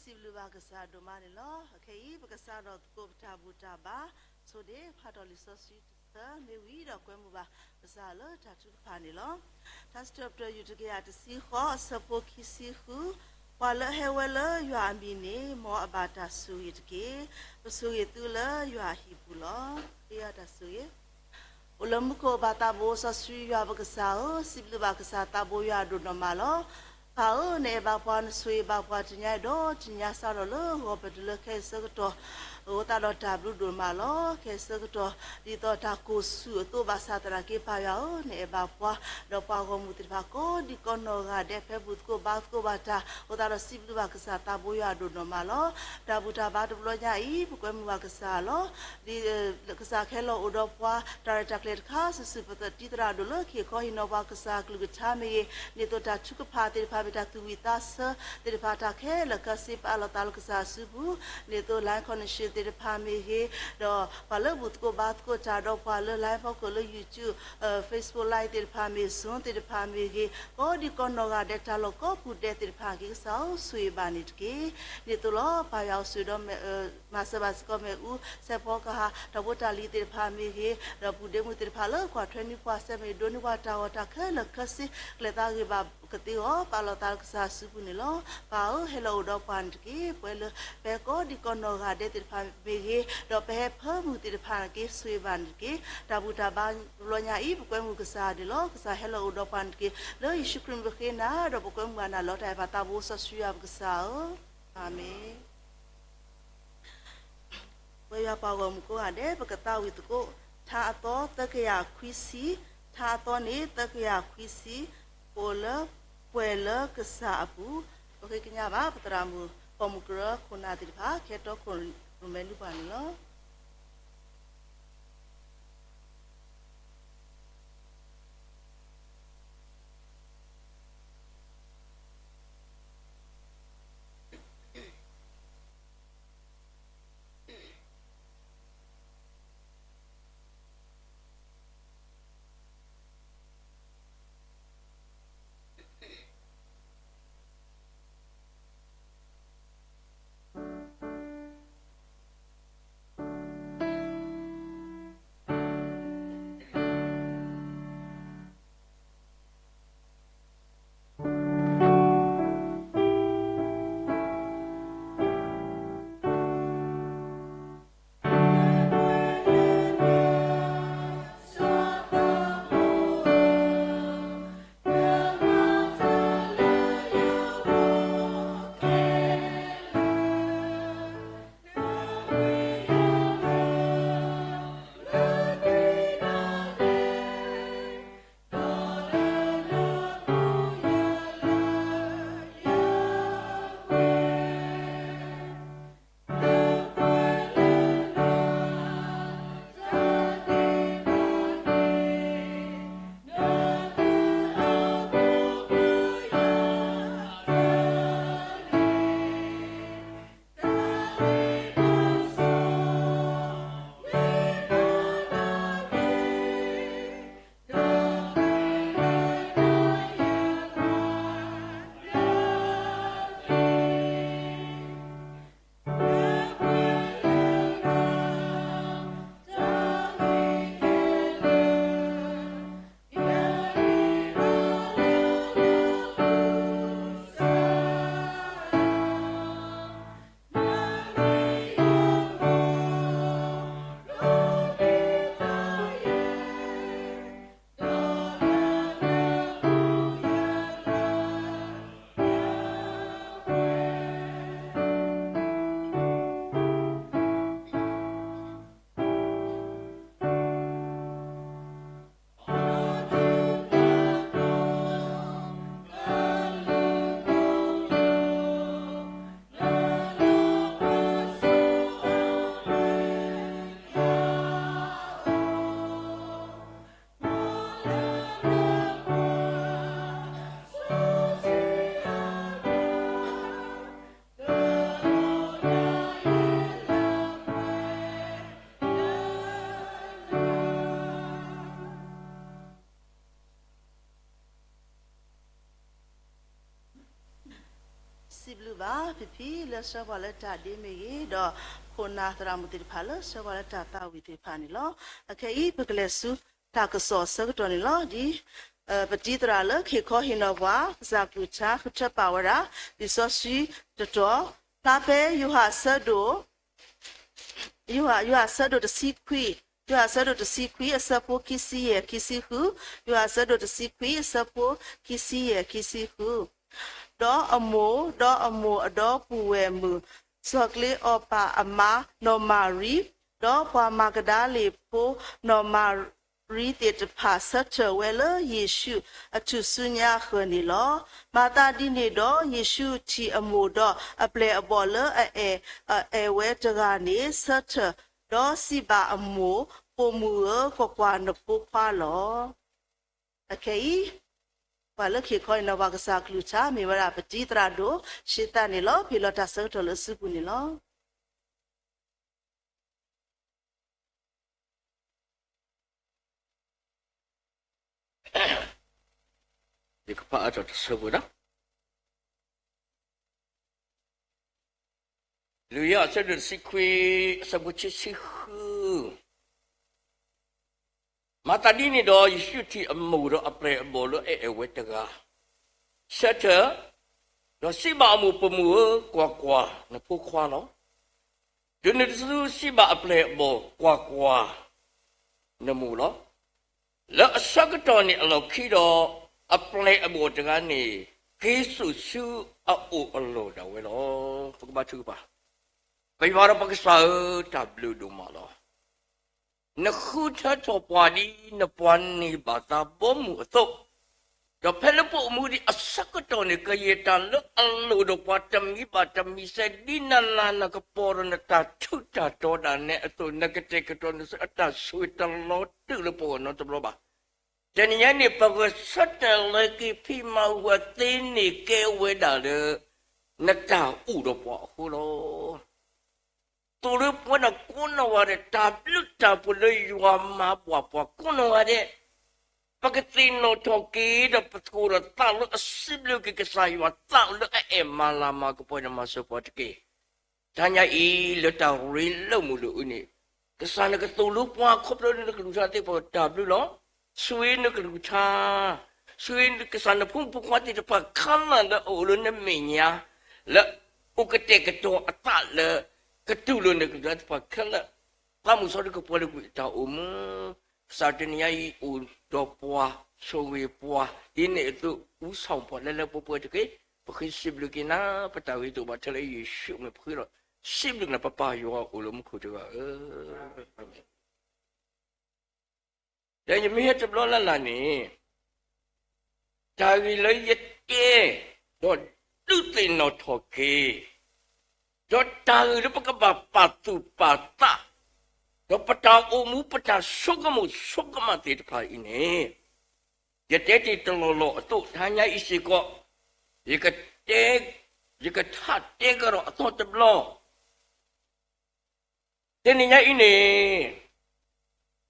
Sibluba Casadoma law, okay, because I don't go tabutaba, so they had all the sausage, may we or Quemuba, Sala, Tatu Panilo. That's after you to get to see horse, a poky see who. While hewella, you are bine, more about a suit gay, suitula, you are hipula, the other suit. Ulamuko batabo sa suya bagasao, Sibluba Casatabo yadu no malo. Pao ne ba pon sui ba pwa tinya do tinya sa lo lo ho pe de ke se to o ta lo ta blu do ma lo ke se to di to ta ko su to ba sa tra ke pa ya o ne ba pwa do pa go mu ti ba ko di ko no ga de pe bu ko ba ta o ta lo si blu ba ka sa ta bo ya do no ma lo ta bu ta ba do lo nya i bu ko mu ba ka sa lo di ka sa ke lo o do pwa ta ta kle kha su pa ti tra do lo ke ko hi no ba ka sa klu ga cha me ne to ta chu ka pha ti Pabita to with us, the Patake, the Cassip Alatalcasa Subu, little like on a shit, the Pami, the Pala would go Batco, Chado, Pala, Life of Color, YouTube, Facebook Light, the Pami, soon the Pami, or the Conoga, the Taloco, put death the Pagi, South, Sui Banitki, little law, Payao Sudom, Masabasco, Sepoka, Tabota, little Pami, the Budem with the Pala, 24/7, don't know what our Taka, the Cassi, Letagi Katio, Palotal Sasunilo, Pao, hello, do Pantki, well, Peco, the Conoga, the Pamigi, the Pepper, with the Panki, Swibanki, Tabutaban, Lonia Eve, Quemucasadilo, hello, do Pantki, no issue cream Bukina, the Bukumana, lot of Patabusa, Sria Gasao, Amen. Where your power go and ever get with go, Tato, Takia Quisi, Tato, Takia Quisi, Pola. Puela ke sabu, oke kenya ba patramu pemukra kuna tirpa keto kun rumelu panilo. Sibluba, Pipi, La Savaletta de Me, do Kona Ramuti Palace, Savaletta with the Panilo, a Kai Paglesu, Takaso, Sagatoni di Petitra look, he called Hinova, Zapucha, Chapawara, the Soshi, the door, Tape, you have Sado, you are Sado the Sequi. You are said to see queer sapo kissy who. You are said to see queer sapo kissy who. Do a mo, a do puemu. Sogli opa ama no mari. Do pa magadali po no mari did pass such a weller yeshu a to sunya honilo. Mata dinido yeshu chi a modo a play a baller a wetagani such a. Do si ba amo po mua ko kwa na po kwa lo. Okay? Wala ki ko na wag sa klucha mi wala pati trado shita ni lo pilota sa to lo supu ni lo. Di ko pa ato supu na. Luya sa dun si kui sa buchi si hu. Mata dini do yishuti amuro apre bolo wetaga. Sata do si ba amu pemu kwa na pu kwa no. Dun su si ba apre bo kwa na mu lo. La sagato ni alo kido apre bo taga ni kisu su a o alo da we lo. Pagba tu ba. Kaiwara pakisa tablu dumalo. Nakhuta topwadi napwani bata bomu to. The pelapo mudi asakatone kayetan lo allo do patami batami sedina lana kaporo na tatuta toda ne to nakatekatone ata suita lo tulepo no to bloba. Janinya ni pagasata lagi pima watini ke wedale nata udo po hulo. Turup wana kuna wale tabluta pule yuwa mapwa kuna wale paketino toki da patkura talu asiblu ke kesaywa talu malama ko pwede masupot ke tanya le tawrilo mulu uni kesana ketulup wa koplo ni kelusa te po tablu lo suin kelusa suin kesana pun pukwati de pakana da ulun minya la ukete keto atal le Ketulun nak dah pakai kamu sorry kepala kita sardinia udah puah, sowe puah ini itu usah puah lelah puah tu ke pakai sibuk kena petawi itu baca lagi Yesus pakai lo sibuk nak papa yo ulum ku juga dan yang mihat sebelum lala ni cari lagi ke dot tutin not hoki Dota itu pakai patu patah. Dota umu pecah sukamu sukamati depan ini. Jadi telolo itu hanya isi kok. Jika hati kalau atau teblo. Jadinya ini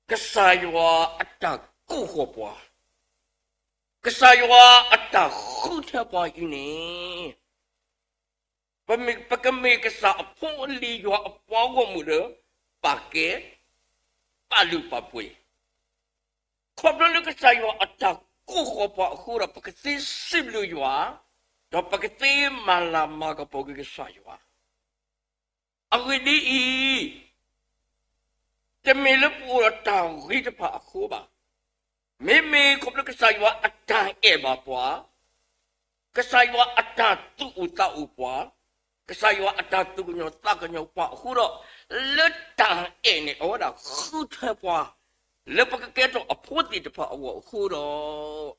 kesaywa ada kuhopwa. Kesaywa ada kuhopwa ini. Pekemi kesa poli yo apa muda pakai palu papui. Kalau kesa yo ada kuhapa hura pakai siblu yo, do pakai malam maga pogi kesa yo. Aku ini temile pura tahu hidup aku ba. Meme kalau kesa yo ada apa? Kesa yo ada tu uta upwa. Kesaywa ada tu kunyo tak kunyo pak huro letang ini orang huta pa lepas keketo apoti de pa awak huro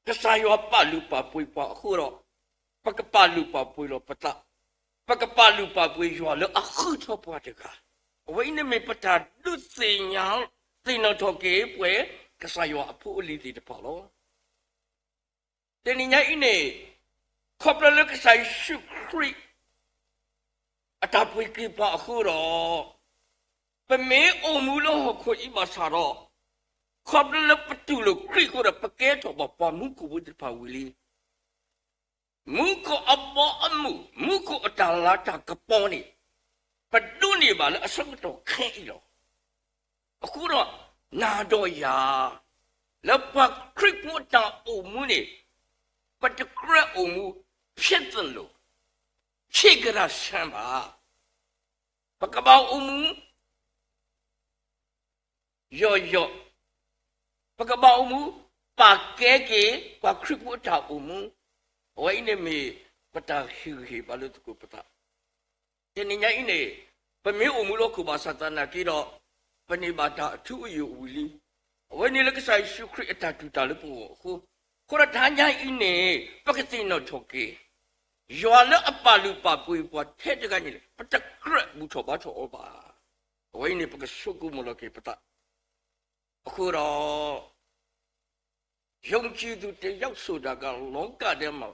kesaywa palu pa pui pak huro pakai palu pa pui lo peta pakai palu pa pui jua le huta pa deka awak ini me peta du sinyal tino toke pue kesaywa apu li de pa lo Teninya ini, kopla lek saya syukri. Ataupun kipak hura. Pemi umulo ko ibasaro. ขอบแล้วประตูลูกครีก็ระปะแก้ถอบอกปอมุกูบุตรพาวิลีมุกูอับบอมูมุกูอัตลาจากกระปอนี่ประตูนี่บาแล้วสักตัวแค่อีหรอกูรอนาดอยาแล้วพอครีมุตาโอมูนี่ปัจจุบันโอมูเพี้ยนตลอดเชื่อกระสันบ่าปะกบ่าวโอมูย่อปะกบ่าวโอมูปากแก่ๆปากครีมุตาโอมูไว้เนี่ยมีปะตาหิวบาลุตกุปะตาเจนี่ยอิเนี่ยปะมีโอมูโลกุบาสัตนากีดอปะนี่บาตาทุอยู่อุลีไว้นี่ละก็ใส่ชุครีตาตุตาลปูโคระทานยาอิเนี่ยปกติโนทอกีย้อนแล้วอปาลุปาปุยปวดเทศกันนี่ปะตะกระบุชบาชอบาไว้นี่ปะก็สุกุมุลกีปะตาโคระยงจีดูเตยักสุดากาลงกาเดมา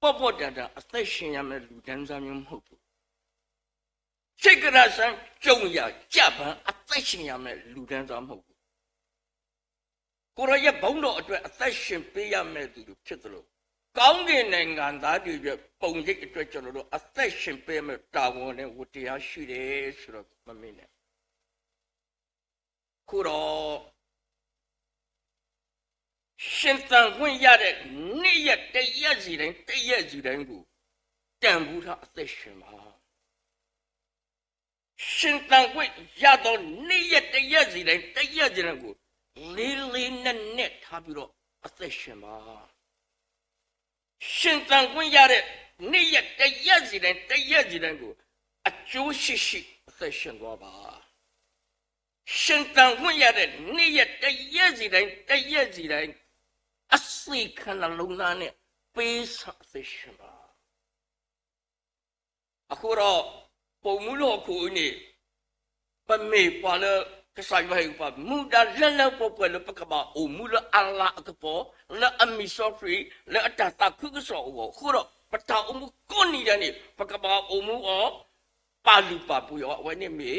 ปอบดาอัตชิยามลูดันซามิมหุบเชกราสันจงยาจับอัตชิยามลูดันซามหุบกูรายบ่งโดအတွက်အသက်ရှင်ပေးရမယ်သူတို့ဖြစ်တယ်လို့ကောင်းကင်နိုင်ငံသားတွေရဲ့ပုံရိပ်အတွက်ကျွန်တော်တို့အသက်ရှင်ပေးမယ်တာဝန်နဲ့ဝတ္တရားရှိတယ်ဆိုတော့မမင်းနဲ့ခုတော့ရှင်သန်ခွင့်ရတဲ့နေ့ရက်တရက်စီတိုင်းကိုတန်ဖိုးထားအသက်ရှင်ပါရှင်သန်ခွင့်ရတော့နေ့ရက်တရက်စီတိုင်းကိုလေးနဲ့ထားပြီးတော့အသက်ရှင်ပါရှင်သန်ခွင့်ရတဲ့နေ့ရက်တရက်စီတိုင်းကိုအကျိုးရှိအသက်ရှင်သွားပါရှင်သန်ခွင့်ရတဲ့နေ့ရက်တရက်စီတိုင်းအစိခဏလုံးသားနဲ့ပေးဆောင်သိရှင်ပါအခုတော့ပုံမှုလို့ခုနေပမေပါလကဆိုင်ဝဲပါမူဒါလပပလပကဘာအိုမူလအလာကပေါ်လအမီဆိုဖရီလအတတာခုကဆောခုတော့ပတာအမှုကိုနေတယ်ပကဘာအိုမူအောပါလူပါပူရောဝဲနေမေ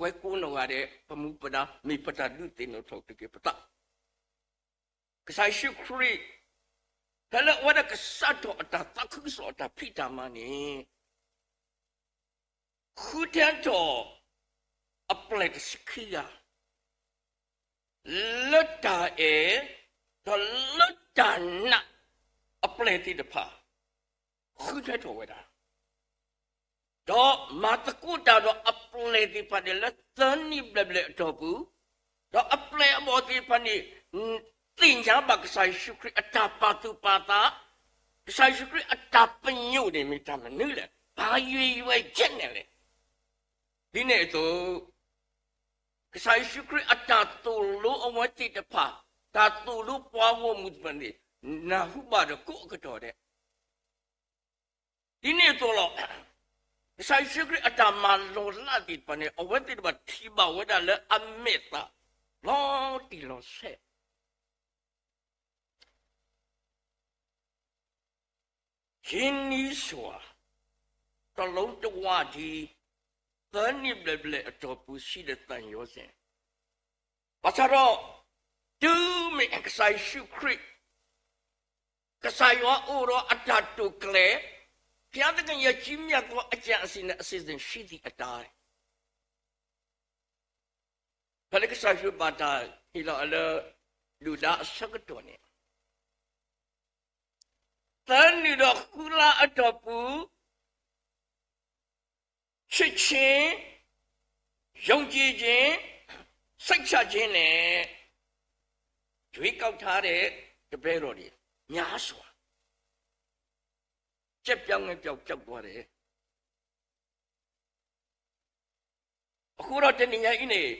ဝဲကိုနောရတဲ့ပမှုပဒါမိပတာလူတင်တော့ထုတ်တကေပတာကဆိုင်ရှုခရီကလဝဒကစတ်တော့အတာတခုဆောတာဖိတာမနေခုတဲ့တော့အပလက်စခီယာလွတ်တာတော့လွတ်တာနာအပလက်တိတဖာခုတဲ့တော့ဝဲတာတော့မတကူတာတော့အပလက်တိဖာတယ်လက်သန်နိဘလဘလတော့ဘူးတော့အပလက်အမောတိဖာနိတင်ကြပါကဆိုင်ရှုခရအတာပါတူပါတာကဆိုင်ရှုခရအတာပညုနေမိတာမနုလေဘာရွယ်ချက်နေလေဒီနေ့တော့ကဆိုင်ရှုခရအတာတူလို့အဝတ်တိတဖာတာတူလို့ပွားဖို့မှုပန်နေနာဟုပါတော့ကိုအကတော့တဲ့ဒီနေ့တော့ကဆိုင်ရှုခရအတာမလောလာတိပန်နေအဝတ်တိတဖာထီပါဝဒလည်းအမေတာလောတီလောဆက်ရှင်နီးစွာတလုံးတဝါဒီသန်နိဘလဘလအတော်ပူရှိတဲ့တန်ရောစဉ်ဘာသာတော့သူမေကဆိုင်ရှုခရစ်ကဆိုင်ဝအိုရောအတတုကလေဘုရားသခင်ရဲ့ကြီးမြတ်သောအကြံအစီနဲ့အစီအစဉ်ရှိသည့်အတိုင်းဘယ်ကဆိုင်ရှုပါတာဟီလာအလလူဒါစကတော်နေတန်နီတော့ကူလာအတော်ပူချစ်ချင်းယုံကြည်ခြင်းစိတ်ချခြင်းနဲ့ကြွေးကောက်ထားတဲ့တပည့်တော်တွေများစွာကြက်ပြောင်းငယ်ပြောက်သွားတယ်အခုတော့တနည်းအားဖြင့်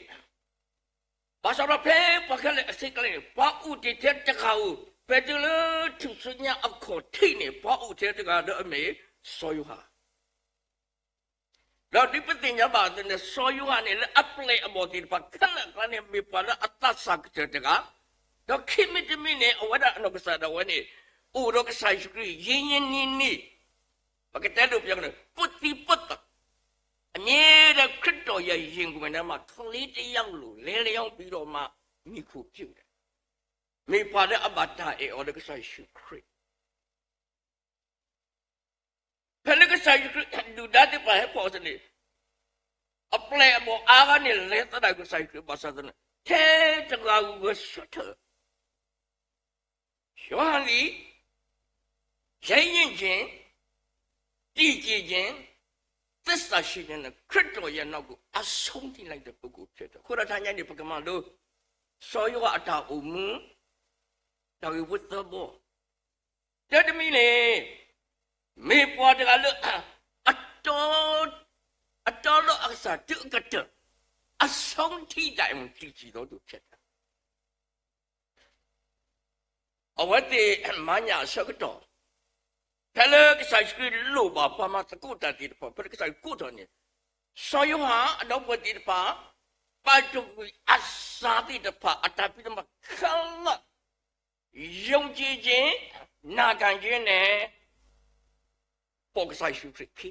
ဘာသာတော့ဖဲပကလည်းအစိတ်ကလေးဘာဥတည်တဲ့တခါဦးဘယ်လိုသူစညာအခုထိနေဘာဥတည်တဲ့ကတော့အမေဆောယူဟာတော့ဒီပတင်ရပါတယ်ဆောယူဟာနဲ့အပလေအမောတိပါခဏကနေမိပါလာအတဆက်တဲ့ကတော့ခိမတမင်းနဲ့အဝဒအနုကစားတော့ဝနေဥရောကဆိုင်စခရီရင်းရင်းနီပကတဲ့တို့ပြောတယ်ပုတိပုတ်အမြဲတမ်းခရစ်တော်ရဲ့ယင်ကိုယ်နဲ့မှခလေးတယောက်လိုလဲလျောင်းပြီးတော့မှ မိခုပြုတ်တယ်မေပါတဲ့အဘတာအော်လကဆိုင်ရှုခရစ်ဖလကဆိုင်ရှုခရစ်ဒူဒတ်ပါဟေပေါ်စနေအပလေဘောအာဂနီလေတဒါကဆိုင်ခရစ်ဘာသာတဲ့ထဲတကာကူကိုဆွတ်တယ်ယောဟန်ဒီရိုင်းရင်ချင်းတည်ကြည်ခြင်းသစ္စာရှိတဲ့ခရစ်တော်ရဲ့နောက်ကိုအဆုံးထိလိုက်တဲ့ပုဂ္ဂိုလ်ဖြစ်တယ်ခုရထာညနေပကမလို့စောယောအတာအုံမူတော်ဝတ်သောဘောတတမီလေမေပေါ်တကလို့အတော်လို့အစားတုကတအဆုံးထိတိုင်တည်ကြည်တော်သူဖြစ်တယ်အဝတ်တေမညာစကတော့ဖလကဆိုင်စကလိုပါပမာတကုတတိပပကဆိုင်ကုတော်နေဆောယဟာအတော့ပတိပါပါတုအစာတိတပါအတပိတမခလယုံကြည်ခြင်းနာခံခြင်းနဲ့ပေါ်ကဆိုင်ရှုခရစ်ခီ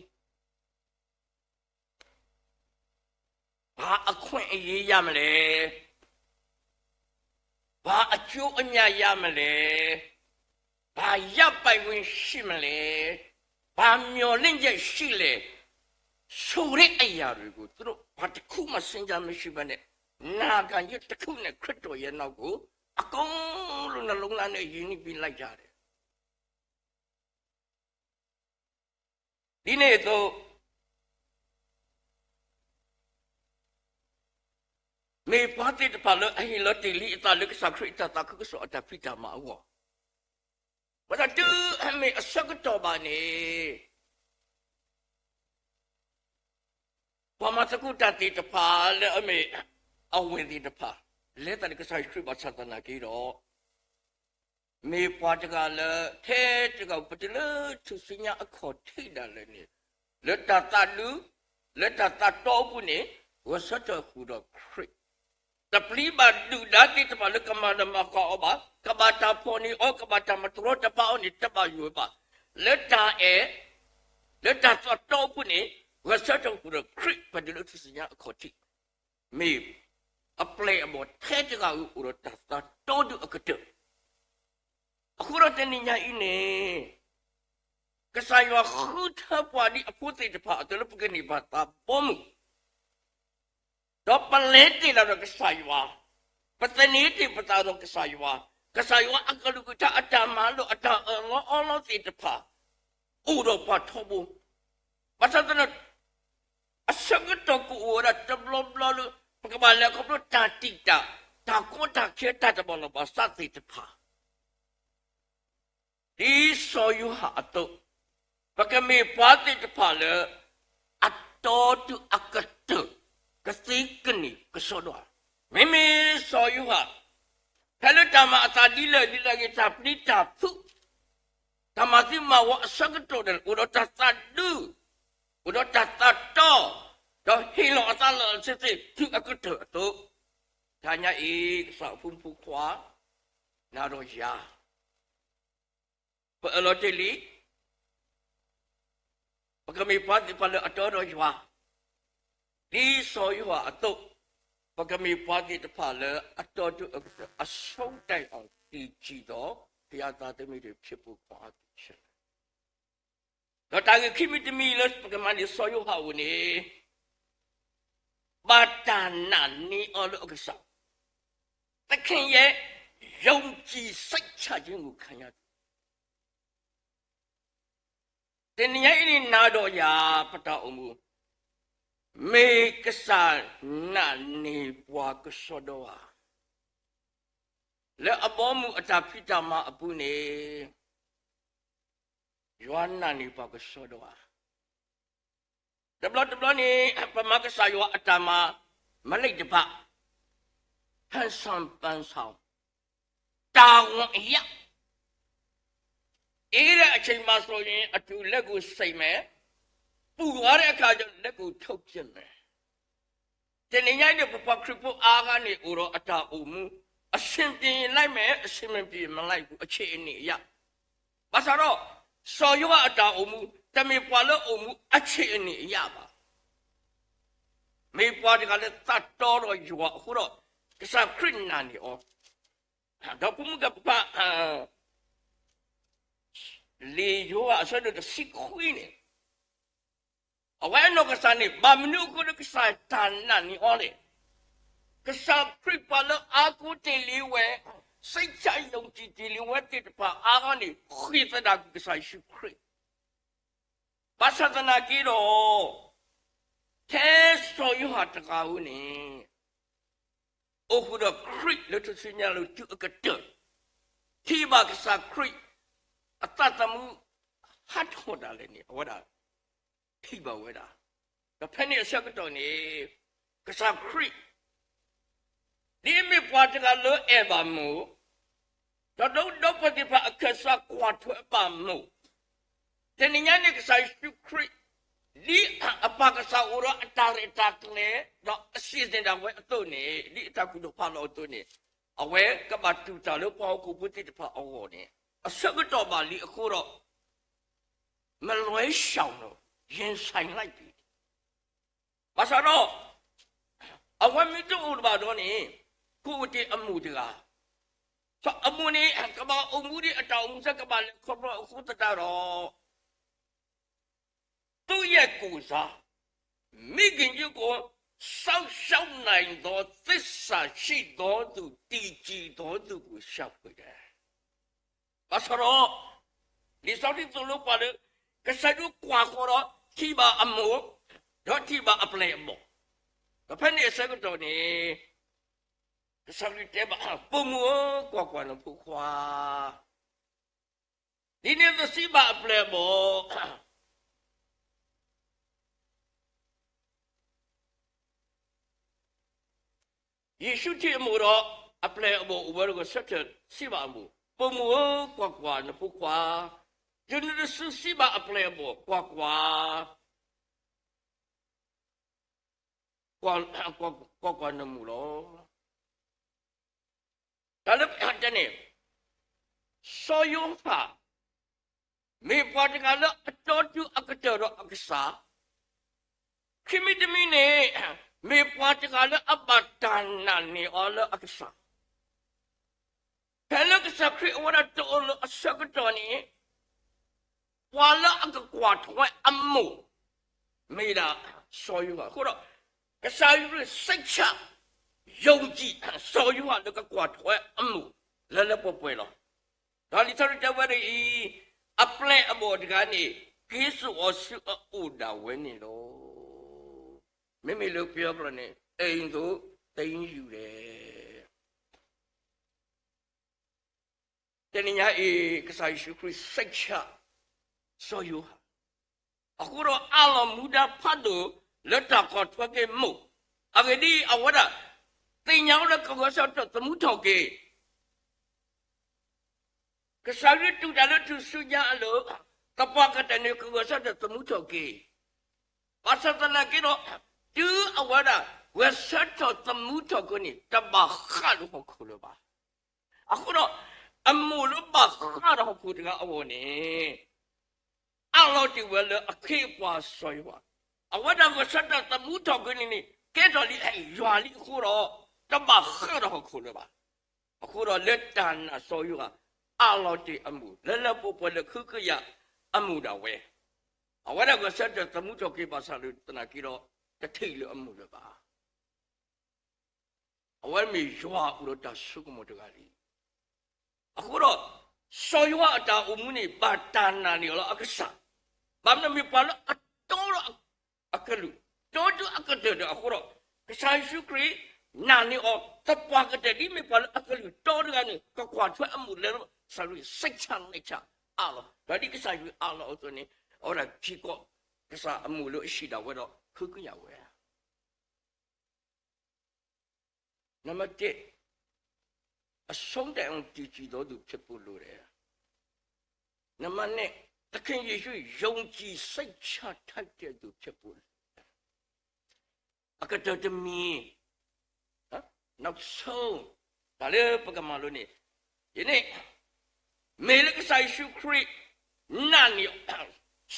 ဘာအခွင့်အရေးရမလဲဘာအကျိုးအမြတ်ရမလဲဘာရပ်ပိုင်ဝင်ရှိမလဲဘာမျော်လင့်ချက်ရှိလဲဆိုတဲ့အရာတွေကိုသူတို့ဘာတစ်ခုမှစဉ်းစားမရှိဘဲနဲ့နာခံရတစ်ခုနဲ့ခရစ်တော်ရဲ့နောက်ကိုအကုန်လုံးနှလုံးသားနဲ့ယဉ်ပြီးလိုက်ကြတယ်ဒီနေ့တော့မေပါတိတပါလို့အဟိလတိလီအတလကစခရစ်တာကဆိုအတဖိတာမှာဝါဘာတူအမေအစကတော့ပါနေဘာမစကုတတိတပါလေအမေအဝင်ဒီတပါလေတကဆိုင်ခရစ်ဘာသနာကြီးတော့မေပွားတကလည်းထဲတကပတလသူစညာအခေါ်ထိတယ်လေနေလက်တတလူလက်တတတော့ဘူးနေဝဆတ်တော်ဟူတော့ခရစ်တပလီဘာဒူဒတ်တိတပါလကမနမကောဘာကဘာတာပေါ်နီအောကဘာတာမထရတပါအောနီတပါယူပါလက်တာလက်တာတော့ဘူးနေဝဆတ်တော်ဟူတော့ခရစ်ပတလသူစညာအခေါ်ထိမေအပလေအမေထဲတကဟူတော့တတော့ဒူအကတအခုတော့တနင်္ညာဤနေကဆိုင်ဝခုထပွားဒီအဖို့တိတပါအတလပကနေပါတာပုံမူတော့ပလဲတိလာတော့ကဆိုင်ဝပတနေတိပတာတော့ကဆိုင်ဝအကလူကတာအတမလို့အတအောလောတိတပါဥတော့ပါထောဘူးဘာသာတော့အစကတော့ကိုရတဘလဘလလို့ပကဘာလက်ကတော့တာတိတာတာကွန်တာခေတာတဘလပါစတိတပါဒီဆိုယူဟာတော့ပကမေပါတိတဖာလေအတော်တူအကတကစိကနိကစောတော့မေမေဆိုယူဟာဖလတမအတာဒီလေဒီလေကတာပလိတာဖုတမတိမဝအစကတော့တယ်ဥဒတသဒူဥဒတသတော့တော့ဟီလောအတာလစစ်စစ်သူအကတတော့ဒါညာအေးဆောက်ဖုန်ဖုခွာနာတော့ရာပအလော်တလီပကမေပါတိပလအတော်တော်ရွာဒီဆိုရွာအတော့ပကမေပါတိတဖာလေအတော်တူအဆုံးတိုင်အောင်တည်ကြည်တော့ဘုရားသားသမီးတွေဖြစ်ဖို့ပါချက်တော့တာခိမိတမီလပကမနီဆိုရွာဝင်နေဘာတာနာနီအော်လို့ကစားတခင်ရဲ့ယုံကြည်စိတ်ချခြင်းကိုခံရတင်ញိုင်းနေနာတော့ရာပတောအမှုမေကစားနာနေပွားကစောတော့လေအပေါ်မှုအတာဖိတမအပူနေယောနာနေပွားကစောတော့တဘလနေပမကစားယောအတာမမလိုက်တပဟန်ဆန်ပန်းဆောင်တာဝန်အရာအေးတဲ့အချိန်မှဆိုရင်အတူလက်ကိုစိတ်မယ်ပူသွားတဲ့အခါကျလက်ကိုထုတ်ပြစ်မယ်တင်ញိုင်းတဲ့ပပခရပုအားကနေဥရောအတာအုံမှုအရှင်ပြင်လိုက်မယ်အရှင်မပြင်မလိုက်ဘူးအခြေအနေအရဘာသာတော့စော်ရွာအတာအုံမှုတမေပွာလို့အုံမှုအခြေအနေအရပါမေပွားတကလည်းတတ်တော်ရွာအခုတော့ ကစားခရစ်နာနီအောတော့ဘုံကပါလေယောအစတော့စိခွေးနေအဝဲနောကစားနေဘာမနုကိုကစားတန်နာနီအောလေကစားခရစ်ပါလို့အာကူတင်လီဝဲစိတ်ချယုံကြည်တယ်လီဝဲတဲ့ပါအာကနေခရစ်တာကစားရှိခရစ်ဘာသာတနာကြီးတော့ထဲဆိုရဟာတကားဦးနေအခုတော့ခရစ်လို့သူစညာလို့သူအကတ်တီဘာကစားခရစ်အတတမှုဟတ်ဟောတာလည်းနေဝဒါတီဘာဝဒါတော့ဖက်နေဆက်ကတော့နေကစားခရစ်ဒီမေပွားတကလို့အဘာမှုတော့ပတိဖာအခက်စားကွာထွဲပါမှုတနည်းနဲ့ကစားရှုခရစ်ဒီအပကစားဦးရအတာရတာကလေတော့အစီအစဉ်တော်ဝဲအတုနေဒီအတကူတော့ဖာလို့အတုနေအဝဲကပတ်တူတာလို့ပေါ့ကိုပုတိတဖာအော်နေအစကတော့ပါလီအခုတော့မလွဲရှောင်တော့ရင်ဆိုင်လိုက်ပြီဘာသာတော့အဝဲမြတူဦးပါတော့နေကိုတိအမှုတကားအမှုနေကဘာအမှုဒီအတောင်မှုစကဘာလေခေါ်တော့အခုတတော်သူရဲ့ကိုစားမိခင်ကြီးကိုစောက်ရှောက်နိုင်သောသစ္စာရှိသောသူတည်ကြည်သောသူကိုရှောက်ပြတယ်။ဘာလို့ဒီစောက်တိသူလို့ပါလေကစားတို့ကွာခေါ်တော့ထိပါအမှုတော့ထိပါအပလေအမောဒါဖက်နေစကတော့နေကစားရတဲ့ဘာပုံမကွာကွာလို့ပူခွာဒီနေ့သစီပါအပလေမောယေရှုတိအမှုတော့အပလေအဘောဥဘရကိုဆက်ချက်စီပါမှုပုံမကွာကွာနပူခွာယုန်ရစုစီပါအပလေအဘောကွာကွာကွာနမှုလို့ဒါလည်းအတနေဆိုယုံဖာမေပေါ်တကလည်းအတော်တူအကတော်အကစားခိမိတမီနေမေပွားတကလည်းအပတန်နာနေအော်လအကစားဖဲလကစခရီဝရတော်လအစကတော်နေပွာလအကကွာထွဲအမှုမေရာဆိုယူပါခုတော့ကစားယူစိတ်ချယုံကြည်ဆိုယူဟာလကကွာထွဲအမှုလဲလဲပေါ်ပွဲတော့ဒါလီတော်တဲ့ဝရီအပလက်အဘော်တကနေကိစုအစုအူဒါဝဲနေတော့မိမိလို့ပြောပြနေအိမ်သို့တိမ်ယူတယ်တနည်းအားကစားယေရှုခရစ်စိတ်ချဆိုယူအခုတော့အလောမူဒါဖတ်လို့လက်တော်ခေါ်ထွက်ခဲ့မှုအဂဒီအဝဒတင်ညောင်းတဲ့ကောဆော့တော့သမှုထောက်ကေကစားရတူတယ်လို့သူစုကြအလို့တပကတဲ့နေကောဆော့တဲ့သမှုထောက်ကေဘာသာတနာကေတော့တူအဝဒဝက်ဆက်တော့သမှုထောက်ကိုနေတပခါလို့ခေါ်လို့ပါအခုတော့အမှုလို့ပါခါတော့ခုတကအဝနေအလောတီဝဲလအခေပွားဆွေးပါအဝဒဝက်ဆက်တော့သမှုထောက်ကိုနေကဲတော်လီရွာလီခုတော့တပခါတော့ခုလို့ပါအခုတော့လက်တန်အစောယူကအလောတီအမှုလဲလဲပို့ပေါ်လခုကရအမှုတော်ဝဲအဝဒဝက်ဆက်တော့သမှုထောက်ကေပါစားလို့တနာကြီးတော့တထိတ်လို့အမှုလို့ပါအဝဲမီရွာဦးလို့တဆုကမတကလေးအခုတော့စောရွာအတာအမှုနေပါတနာနေလို့အကစားဘာမမီပါလို့အတော်တော့အကလူတော်တူအကတဲ့အခုတော့ကစားရှုခရီနာနေအောတပွားကတဲ့ဒီမီပါလို့အကလူတော်တကနေကကွာထွဲအမှုလဲလို့ဆလူစိတ်ချမ်းလိုက်ချအားလို့ဒါဒီကစားယူအားလို့ဆိုနေအော်ဒါဖြီကောကစားအမှုလို့ရှိတာဝဲတော့ခုကရဝဲနံပါတ်1အဆုံးတိုင်အောင်တည်ကြည်တော်သူဖြစ်ဖို့လိုတယ်နံပါတ်2သခင်ယေရှုယုံကြည်စိတ်ချထိုက်တဲ့သူဖြစ်ဖို့အကတော်တမီနောက်ဆုံးဒါလည်းပကမလို့နေယနေ့မေလကဆိုင်ရှုခရစ်နာနီ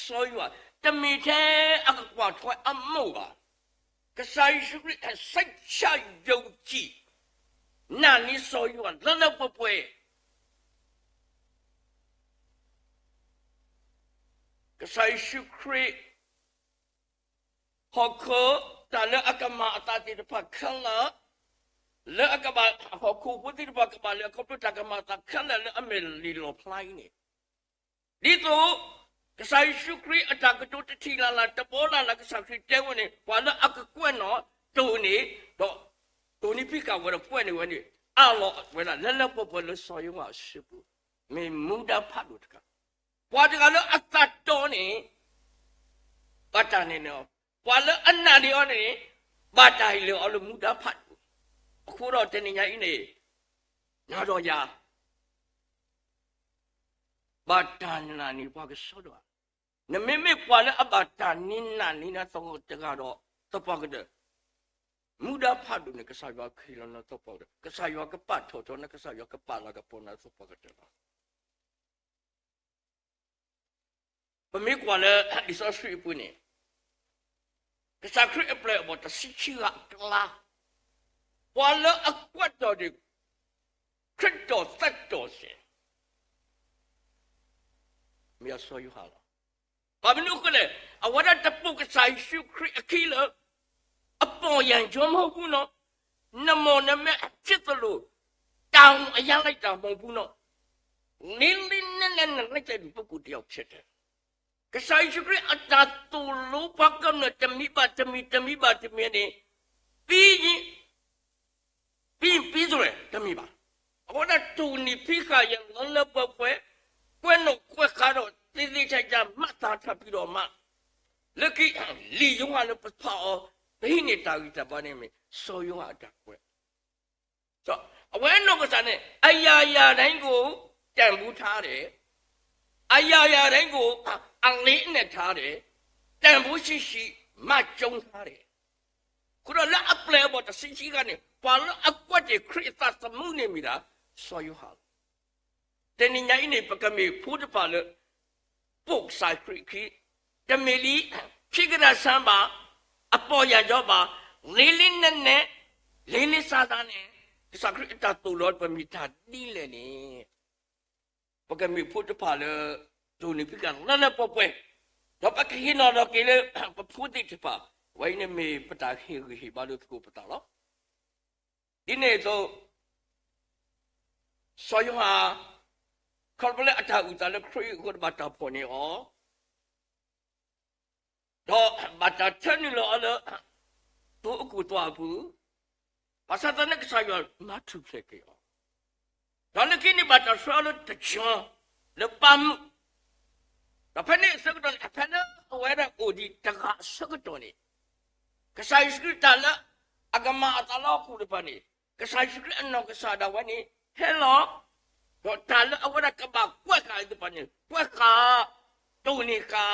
ဆိုရတမီတဲ့အကကွာထွဲအမှုပါကဆိုင်ရှုခရစ်စိတ်ချယုံကြည်那你所有人了不会？个sai su kri， 好可，但了阿个马大地的怕看了，了阿个马好苦不地的怕个马了，可不大个马大看了了阿没里罗 play 呢。你都个sai su kri 阿大个都得提啦啦，得波啦啦个sai su 这个呢，完了阿个关喏，都呢都你比较我的关的问题。阿罗为了人了不了所有话是不，没木的怕路的个，我这个了阿达多呢，巴达呢，我了安那里呢，巴达了阿了木的怕路，苦了等人家呢，拿着呀，巴达那里我个说的，那妹妹我了阿巴达你那里那从这个了，都包个的。muda padu ne kasaywa khila na to pa kasaywa ka pa tho tho na kasaywa ka pa la ka pona so pa ka ta pa me kwa le isa sui pu ne kasakri apply about the sichira kla wala akwat do de krito sector se me so you hala pa me no ko le awada tapu kasai shu kri akilaအပေါ်ရန်ကြမဟုတ်ဘူးနော်နမောနမေဖြစ်သလိုတောင်းအရလိုက်တာမဟုတ်ဘူးနော်နင်းလင်းနဲ့လိုက်တဲ့ပုဂ္ဂိုလ်တယောက်ဖြစ်တယ်ကဆိုင်ရှိခရအတာတူလူပကံနဲ့တမိပါတမိနေပြီးဆိုရတမိပါဘောဒတူနီဖိခါရန်လလပပွဲကွန်းတော့ကွက်ခါတော့တိတိကျကျမှတ်သားထပ်ပြီးတော့မှလက်ကီလီယုံကလည်းပဖော်ဘိနေတာကြီးတပါနေမယ်စောယုံအတာကွယ်ဆိုအဝဲနှုတ်ကစားနဲ့အရာတိုင်းကိုတန်ဘူးထားတယ်အရာတိုင်းကိုအင်္ဂလိပ်နဲ့ထားတယ်တန်ဘူးရှိမကြုံထားတယ်ခုတော့လက်အပလဲပေါ်တစီစီကနေပါလအကွက်တဲ့ခရစ်သတ်မှုနေမိတာစောယုံဟာတနင်္ဂနွေနေ့ပကမေဖူးတပါလပုတ်ဆိုင်ခရစ်ခီတမီလီခိကရဆမ်ပါအပေါ်ရကြောပါလေးနဲ့စားသားနဲ့စခရစ်တာတူလို့ပမိတာဒီလေနေပကမိဖို့တဖာလေဒုန်ပိကလနပပွဲတော့ပခိနော်တော့ကေလေပဖုတိတဖာဝိုင်းနေမေပတာခေခေဘာလို့ကိုပတာလို့ဒီနေ့ဆိုဆောယဟာခေါ်ပလေအထာဥတာလေခရီကိုဘတာပေါ်နေအောတော့ဘာတာချန်လို့အလားတို့ကူတော့ဘူးဘာသာတနကစားရမထူဖြစ်ကြရောတော့လည်းကိနေဘာတာဆွာလို့တချောလပမ်တော့ဖနေစကတော့ဖနေဝဲတော့အိုဒီတကစကတော့နေကစားစကတလာအကမအတလောကူရပါနေကစားစကအနောက်ကစားတော့ဝနေဟဲလိုတော့တလာအဝရကဘာကွက်ခါဒီပါနေကွက်ခါတူနေကာ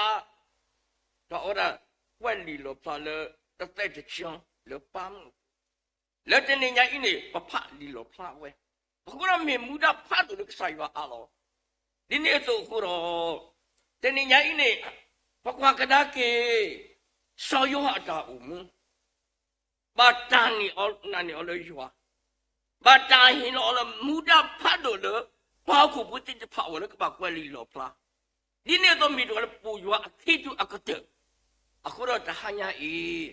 တော့အဲ့ဒါဝက်လီလို့ပါလေတစ်သက်တစ်ချောင်းလို့ပမ်းလက်တနေညာအင်းနေပဖလီလို့ဖလာဝဲဘုရားမေမူတာဖတ်လို့ဆိုင်ပါအားလို့ဒီနေ့ဆိုခုတော့တနေညာအင်းနေဘကွာကဒါကေဆောယောဟာတာဦးမဘာတန်နီအော်နာနီအော်လို့ရွာဘာတာဟင်းလို့မူတာဖတ်လို့ဘာခုပုတိတဖဝလို့ကဘာကွက်လီလို့ဖလာဒီနေ့တော့မီတော့ပူရွာအခိတူအကတဲ့အခုတော့တဟညာအေး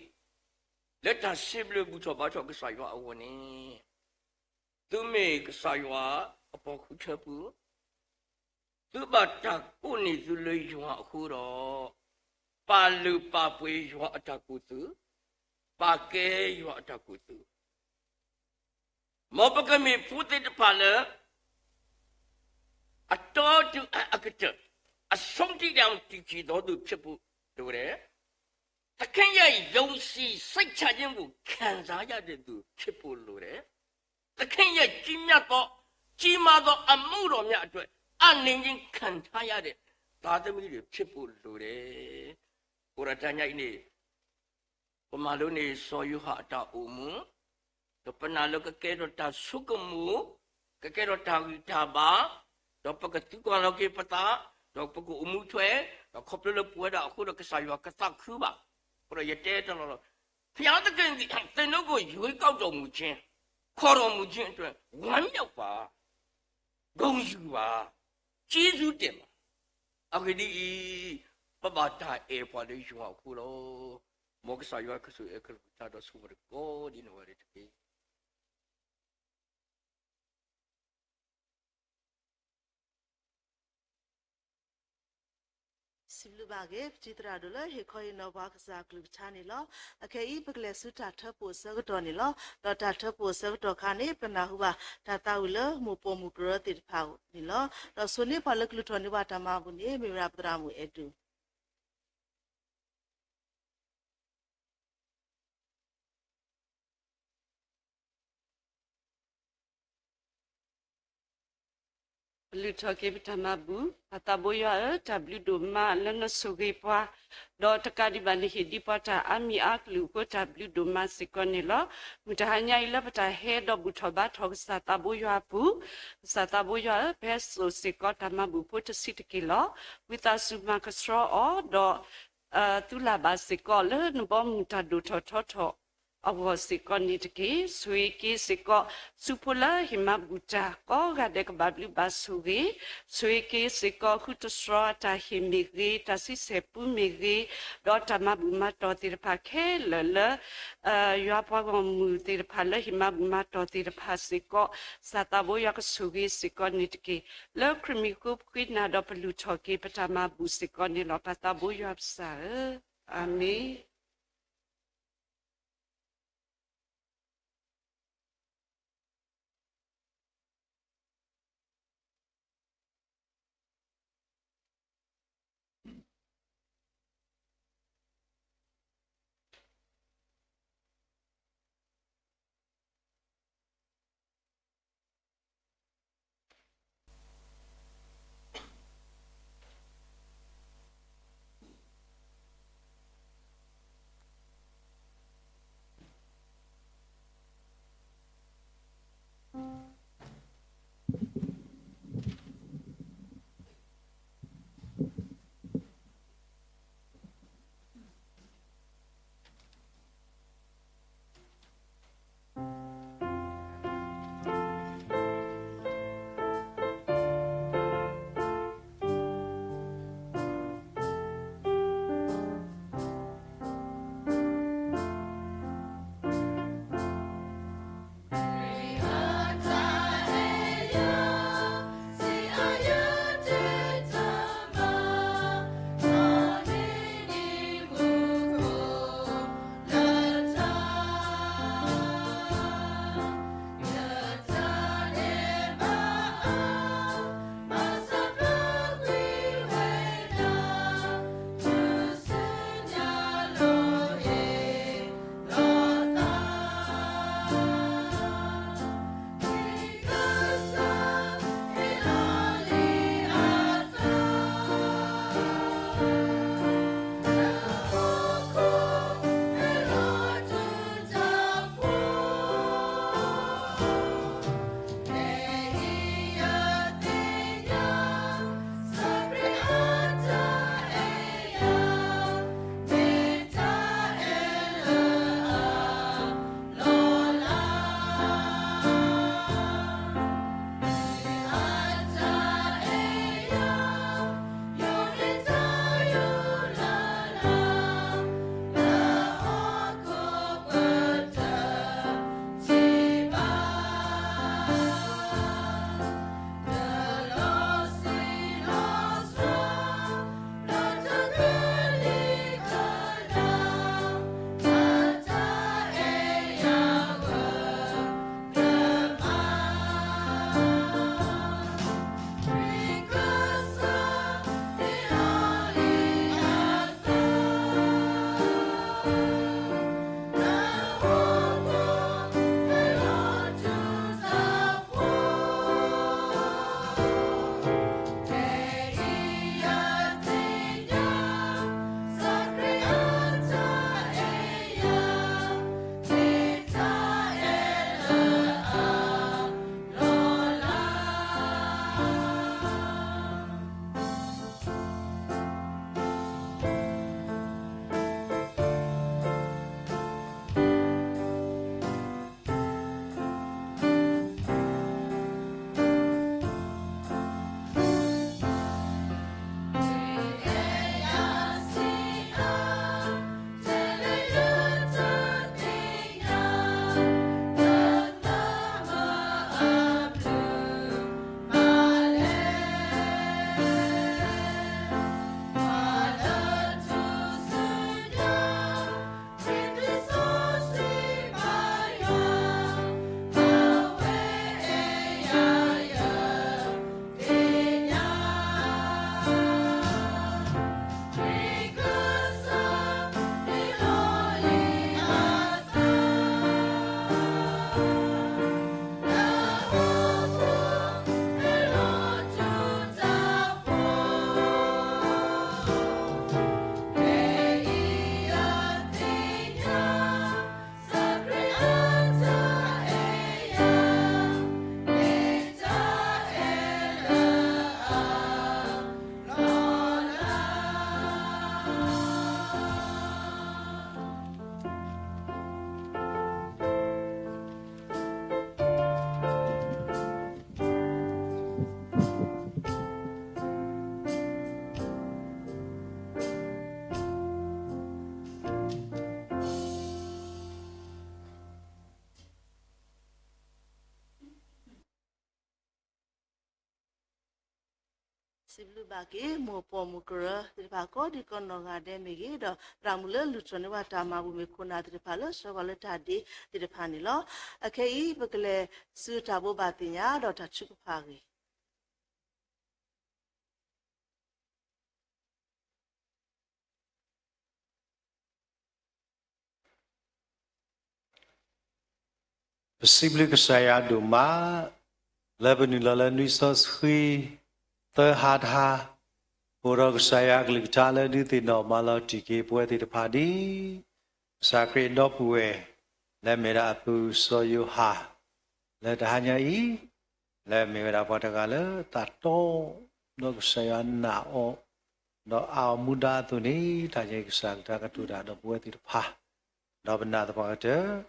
လက်တာရှစ်လို့ဘူးတော့ဘာတော့ကစားရွာအဝနေသူမေကစားရွာအပေါ်ခုချက်ဘူးသူဘာတာကိုနေသူလေးရွာအခုတော့ပါလူပါပွေရွာအတကူသူပါကဲရွာအတကူသူမောပကမီဖူတဲ့ပါလေအတော်တူအကတဲ့အဆုံးတိတောင်တည်ကြည်တော်သူဖြစ်ဖို့လိုတယ်တခင်ရဲ့ယုံကြည်စိတ်ချခြင်းကိုခံစားရတဲ့သူဖြစ်ဖို့လိုတယ်တခင်ရဲ့ကြီးမားသောအမှုတော်များအတွက်အနေချင်းခံထားရတဲ့သားသမီးတွေဖြစ်ဖို့လိုတယ်ကိုရတန်ကြီးနေပမာလုံးနေစောယဟာတာအုံမတပနာလကကဲတော့တာဆုကမှုကကဲတော့တာဝိတာပါတော့ပကတိကောလောကေပတာတော့ပကူအမှုထွဲတော့ခေါပလလပွေးတော့အခုတော့ကစားရွာကသခူပါဘရရတဲ့တော်လို့ဖျားတကင်ဒီတင်တို့ကိုရွေးကောက်တော်မူခြင်းခ ခေါ်တော်မူခြင်းအတွက်ဝမ်းမြောက်ပါဂုဏ်ယူပါကျေးဇူးတင်ပါအခုဒီပပတာအေပွားလေးယူအောင်ခုလို့မောကဆာယောကဆူအခလူတာတော့ဆူမရကိုဒီနဝရတကေစီလူဘာကေပတိတရာဒလဟေခွေနောဘာကစားကလူချာနေလောအခေဤပကလက်စုတာထပ်ဖို့စကတော့နေလောတော့တာထပ်ဖို့စကတော့ခါနေပနာဟုပါတာတာဝလမူပေါ်မူကရတိဖောက်နေလောတော့ဆွနေပါလကလူထောနေပါတမဘူးနေမေရာပဒရာမူအတူ လူထောကေပထမဘူးအတဘယw ဒိုမာလနဆုဂေပွားဒေါ်တကဒီဘလီဟီဒီပတာအမီအခလူကို w ဒိုမာစကောနီလမူတဟညာလပတာဟဲဒဘူထဘတ်ထောစတာဘယဘူးစတာဘယဘက်ဆိုစကောတမဘူးပုတစီတကီလဝိတာစုမကစရောအောဒေါ်တူလာဘစကောလနဘမူတဒူထောထောအဘောစကောနိတကေဆွေကေစကောစူပလာဟိမဘူတာကောဂဒကဘဘလူဘဆူကေဆွေကေစကောခုတစရတာဟိမီကေတစီစေပူမီကေဒေါ်တမဘူမတော်တိရဖခဲလလယောပဝမူတိရဖလဟိမဘူမတော်တိရဖစကောစတာဘောယကဆူကေစကောနိတကေလောခရမီကုပခိနာဒပလူထောကေပတမဘူစကောနိလောတတာဘောယပ်စာအာမင် Siblu bagi mo pomukura tripa ko di kono ngade megi do ramule lutrone wa tama bu me kona tripa lo so wale tadi tripa ni lo akei bekle su tabo batinya do ta chu phagi Siblu kesaya duma lebih nilai nusos hui terhadap orang kesaya kelikcala di tino malah tiki buat tidak padi sakri dop we le mera apu soyu ha le hanya i le mera pada kala tato no kesaya na o no au muda tu ni tanya kesang tak tu dah no buat tidak pa no benar tu pada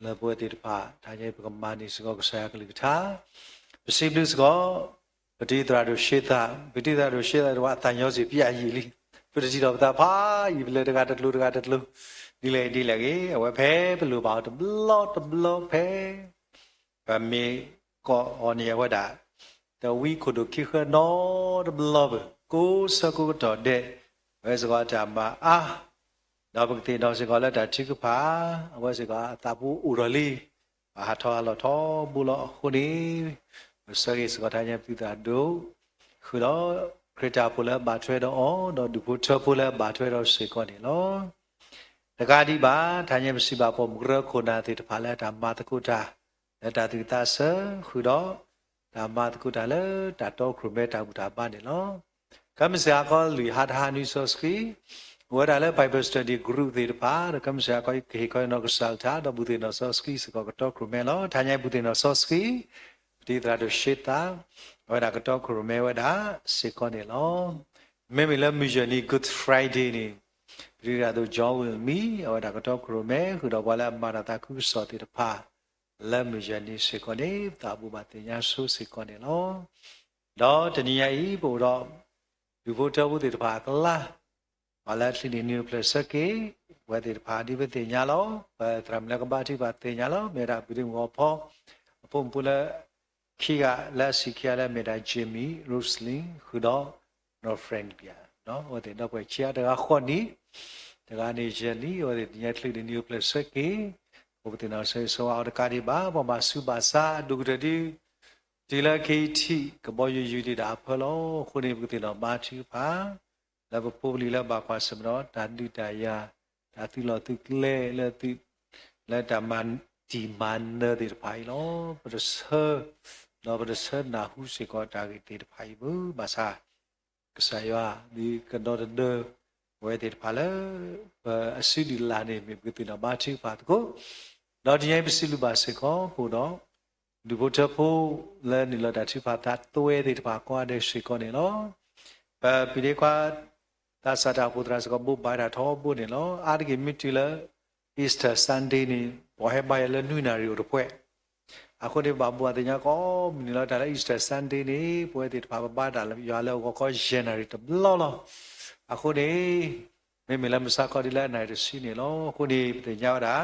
le buat tidak pa tanya pengemani segala kesaya kelikcala Siblu segala Beti teradu syeta dua tanya si pia yili. Beti tidak apa, ibile dekat dulu. Nilai lagi, awak pe perlu bawa teblo pe. Kami ko oni awak dah. Tapi kudu kira no teblo be. Ku saku tu dek. Awak sekolah jamba dah bukti dah sekolah dah cukup pa. Awak sekolah tapu urali. Hatau lo tho bulok kuni. Sagi sekolahnya tidak ada, kalau kerja pula batu ada no diputar pula batu ada sekolah ni lo. Dekat di ba, tanya mesti bapa muka kona tidak pala damat kuda, dah tidak se, kalau damat kuda le, dato krume dah kuda ba ni lo. Kami sekarang lihat hani soski, wadala Bible study group tidak pa, kami sekarang kau nak salta, dah buti nak soski sekarang dato krume lo, tanya buti nak soski. Di teradu syeta, wada ketok kurume wada sekone lo. Memila mujani Good Friday ni. Di teradu John Wilmi, wada ketok kurume, kuda wala marataku soti depa. La mujani sekone, tabu batinya su sekone lo. Do tenia i bodo, bibota bu depa kelah. Wala sini new place ke, wada depa di batinya lo, tramla kebati batinya lo, merah biru ngopo, pula Kia la sikia la mera Jimmy Roslyn hudo no friend kia no ode no kwe chia da khoni da ni jeni ode nya thli the new place ke obte no so aw ka di ba ba ma su ba sa du de di la ke thi ka bo yu di da phalo khoni bu ti no ma thi pha la bo probably la ba kwa sam no da ni da ya da ti lo ti kle la ti la da man di man de pai lo but no but na hu se ko ta ki te phai bu ba sa kesaya di kendor de we te phala asidi la ne mi bi na ba chi pa ko no di yai bisi lu ba se ko ko no du bo ta pho le ni la da chi pa ta twe te pa ko de se ko ne lo ba pi de kwa ta sa ta pudra se ko bu ba da tho bu ne lo a de ki mi ti la Easter Sunday ni bo he ba le nu na ri ro pwe Aku ni babu adanya ko menilai dalam Easter Sunday ni boleh tidak dalam ialah ko January tu lo. Aku ni memang masa ko dilah naik sini lo. Aku ni bertanya dah.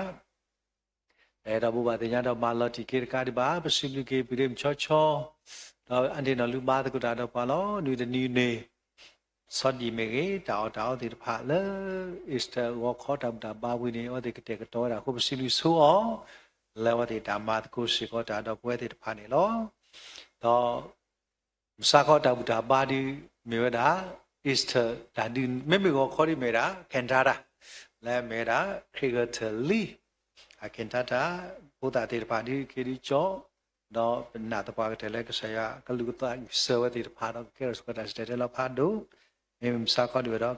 Babu adanya dah malah tikir kadi ba bersibuk ke birim coco. Dah andi nalu ba tu dah ada palo ni. Sodi mege tahu tidak le Easter ko dah babu ni ada kita dah aku bersibuk suo. Lewat di damat kursi ko dah ada buat di depan ni lo. To masa ko dah buat badi merah Easter tadi memang ko di merah kentara. Le merah krigetli. Kentara buat di depan di kiri jo. Do benar tu pak tele ke saya kalau kita sewa di depan kira suka dah sedar la padu. Memang masa ko di merah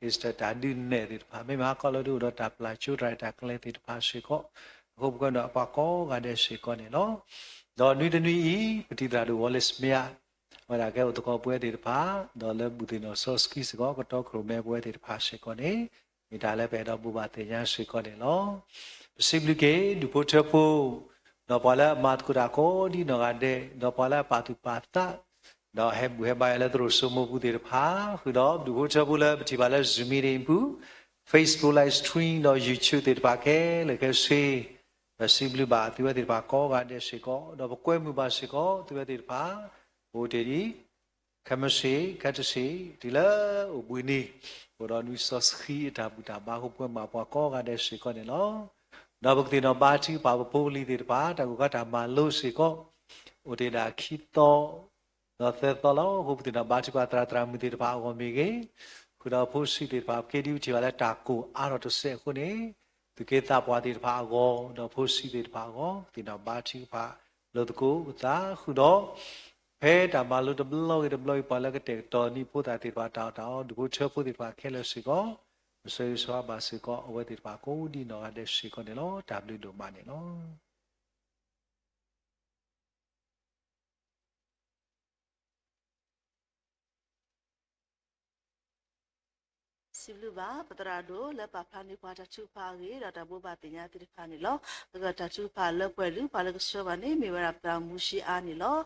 Easter tadi ni di depan. Memang kalau tu dah tak pelaju dah tak kelihatan di depan si ko. Aku bukan nak pakai ada sekon ni lo. Dan ni peti dah Wallace Mia. Mereka untuk kau buat di depan. Dan le buti no soski segala kau tahu kerumah buat di depan sekon ni. Kita le pada buatnya sekon ni lo. Sebelum ke diputar pun. Dapala mat kurako di nagade. Dapala patu pata. Dah buat terus semua buat di depan. Kita diputar pula beti bala Zoom ni pun. Facebook live stream dan YouTube di depan ke. Lekas si. Siblu ba tiba tiba ko ga de siko do ko mu ba siko tiba tiba o de di ခမရှိကတ်ရှိဒီလာအဘွေနီဘောရနွီဆော့စခီတာဘူတာဘာကိုပွဲမှာပွားကောကတဲ့ရှိကောနေလောနောက်ဘကတိနော်ဘာချီပါပိုလီတဲ့ပါတကူကတာမလို့ရှိကောဥဒေတာခီတောတော့သက်တော်လောဟုတ်ပတိနော်ဘာချီပါတရာတရာမီတဲ့ပါအောမီကေခုတော့ဖို့ရှိတဲ့ပါကေဒီချီပါလဲတာကိုအာရတဆေခုနေဒီကေတာပွားတဲ့ပါအောတော့ဖို့ရှိတဲ့ပါအောဒီနော်ဘာချီပါလို့တကူသာခုတော့ဖဲတာမလို့တဘလောပါလာကတဲ့တော်နီပိုတာတဲ့ပါတောက်ဒီကိုချဖို့တဲ့ပါခဲလို့ရှိကောမဆွေးဆွားပါစီကောအဝဲတဲ့ပါကိုဒီနော်တဲ့ရှိကောနေလို့ W တို့မနေလို့စီလူပါပတရာဒိုလက်ပါဖာနေပွားတချူဖာရေရတာဘောပါတင်ညာတိဖာနေလောကတချူဖာလက်ပွဲလူပါလကဆောပါနေမေဝရပတာမူရှိအာနေလော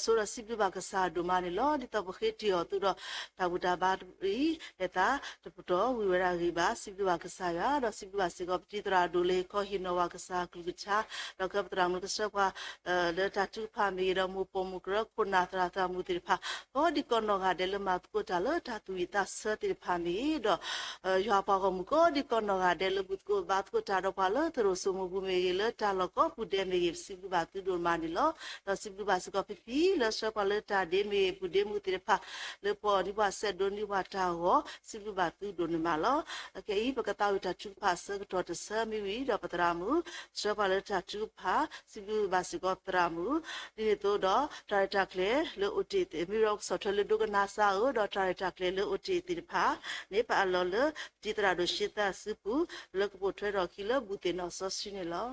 ဆိုရစီလူပါကစားဒိုမနေလောဒီတော့ဘခေတီယောသူတော့တာဘူတာဘာရီလက်တာတပတော်ဝီဝရဂီပါစီလူပါကစားရတော့စီလူပါစေကောပတိတရာဒိုလေခေါဟီနိုဝါကစားကလူချာတော့ကပတရာမကဆောပါလက်တာချူဖာမေရမူပမူကရခုနာတရာတာမူတိဖာဟောဒီကောနောကဒဲလမတ်ကိုတာလတာတူီတာဆတိဖာမေတော့ရွာပါကမှုကိုဒီကောနောကဒဲလဘုတ်ကိုဘတ်ကိုတာတော့ပါလို့သူတို့စုံမှုမေရလတာလကောပူဒဲမေစီလူပါသူတို့မနီလောတော့စီလူပါစကောပပီလဆောပါလတာဒဲမေပူဒဲမှုတိဖာလေပေါ်ဒီပါဆက်ဒိုနီဝါတာဟောစီလူပါသူတို့နမလောအကေဤပကတာဝတာချူဖာဆကတော့တဆမီဝီတော့ပတရာမှုဆောပါလတာချူဖာစီလူပါစကောပတရာမှုဒီတို့တော့တာရတာကလေလို့ဥတီတေမီရောဆောထလဒုကနာဆာဟောတော့တာရတာကလေလို့ဥတီတိဖာနေပါလောလဒီတရာဒိုရှိတာစပူလကပိုထွဲတော်ခီလဘူတေနော်ဆောစီနေလော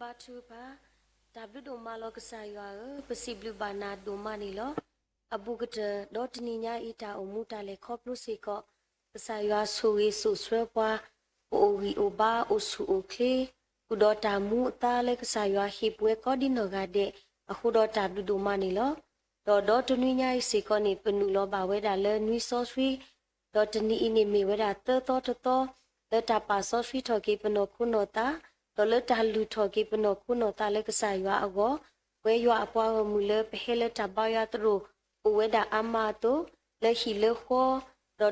ဘာသူပါတဘလူဒိုမာလောကစားရွာပစီဘလူဘာနာဒိုမာနီလောအဘူကတဒေါတနီညာအီတာအမှုတာလေခေါပလုစီကောကစားရွာဆူရီဆူဆွဲပွားအိုဝီအိုဘာအိုဆူအိုခေကုဒေါတာမူတာလေကစားရွာဟိပွဲကောဒီနောကတဲ့အခုဒေါတဘလူဒိုမာနီလောဒေါတနီညာစီကောနေပနူလောဘာဝဲတာလဲနွီဆော့ဆွီဒေါတနီအင်းနေမီဝဲတာတောလက်တာပါဆော့ဆွီထော်ကေပနောခုနောတာတော်လတာလူထော်ကေပနောခုနောတာလက်စားရွာအကောဝဲရွာအပွားမူလပဟဲလက်တာဘာယာတရူဝဲတာအမတိုလက်ဟီလခော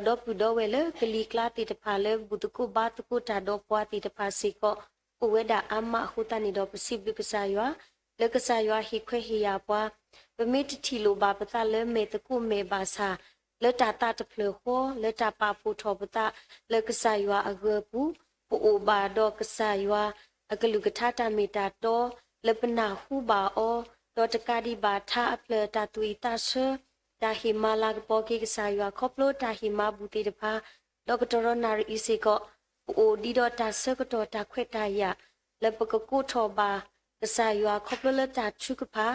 ဒေါပူဒေါဝဲလကလီကလာတီတဖာလေဘူတကုဘာတကုတာဒေါပွားတီတဖာစီကောဝဲတာအမခုတနီဒေါပစီဘကစားရွာလက်ကစားရွာဟိခွဲဟီယာပွားပမေတတီလိုဘာပတာလဲမေတကုမေဘာစာလက်တာတာတဖလခောလက်တာပါပူထောပတာလက်ကစားရွာအဂပူပူဘာဒေါကစားရွာအကလူကထာတာမီတာတောလပနာဟုဘာအောဒေါတကာဒီဘာသာအဖလတာတူီတာဆတာဟီမာလာကပေါ်ကိကဆာယွာခေါပလိုတာဟီမာဘူတီတဖာဒေါကတော်နာရီစီကောအိုဒီဒေါတာဆကတော်တာခွေတာယလပကကုထောဘာကဆာယွာခေါပလိုတာချုကဖာ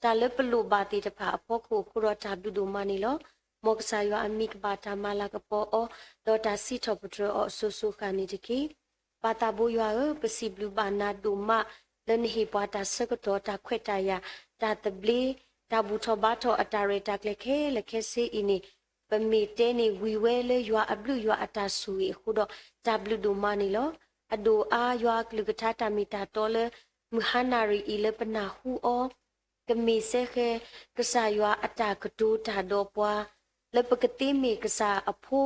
တာလပလူဘာတီတဖာအဖို့ခုခုရတာဒူဒူမနီလောမောကဆာယွာအမိကဘာတာမာလာကပေါ်အောဒေါတာစီထောပထရောဆူဆူခာနီတကီပါတာဘူယွာပစီဘလူဘာနာဒူမလန်ဟီပွားတာဆကတော်တာခွေတာယတာတဘလီတာဘူထောဘာထောအတာရတာကလခဲလခဲစီအင်းနီပမီတဲနီဝီဝဲလေယွာအဘလူယွာအတာဆူရီခုတော့တာဘလူဒူမနီလောအဒိုအာယွာကလူကထာတာမီတာတော်လေမဟာနာရီအီလပနာဟူအောကမီဆေခဲကဆာယွာအတာကဒူတာတော့ပွား le pakati me kasa apho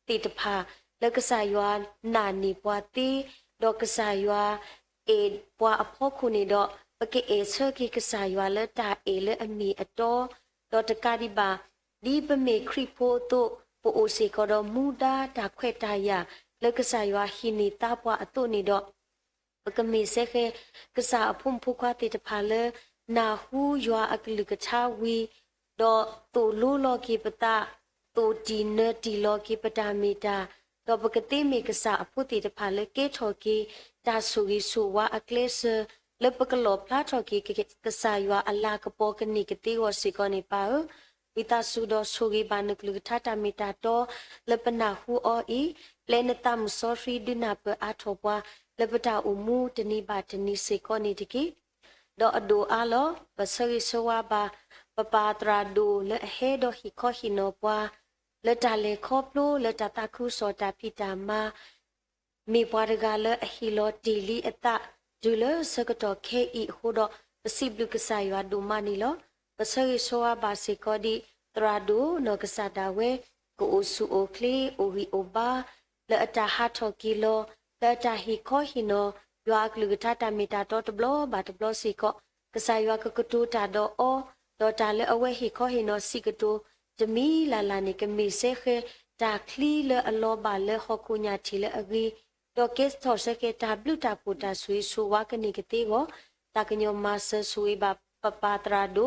ti tapa le kasa ywa na ni pwa ti do kasa ywa e pwa apho khu ni do pake e sơ ki kasa ywa le ta e le ami ato do takadi ba di pa me khri pho to po o se ko do muda ta khwe ta ya le kasa ywa hi ni ta pwa ato ni do pake me se ke kasa aphum phu kwa ti tapa le na hu ywa aklu ka cha wi do to lu lo ki pata to di ne di lo ki pata me ta do pakati me kasa aphu ti tapa le ke tho ki ta su gi su wa akle se le pakalo pla tho ki kasa ywa ala ka po ka ni ka ti wo si ko ni pa vita su do su gi ba nuk lu tha ta me ta to le pana hu o i le na ta mu so ri du na pa a tho pwa le pata u mu tani ba tani si ko ni ti ki do ado a lo ba so gi so wa ba papa tra do le he do hi kho hi no pwa le ta le kho plo le ta ta khu so ta phi ta ma mi pwa ga le hi lo ti li ata du le so ka to ke i ho do si blu ka sa ywa do ma ni lo ba so gi so wa ba se ko di tra do no ka sa da we ko o su o kle o wi o ba le ata ha tho ki lo le ata hi kho hi no ywa klu ka ta mi ta to blo ba to blo si ko ka sa ywa ka tu ta do o do ta le awe hi kho hi no si ka tu de mi la la ni ka mi se khe ta kli le a lo ba le ho ku nya thi le agi do kes tho se ke ta blu ta pu ta sui su wa ka ni ka te go ta ka nyo ma se sui ba pa pa tra do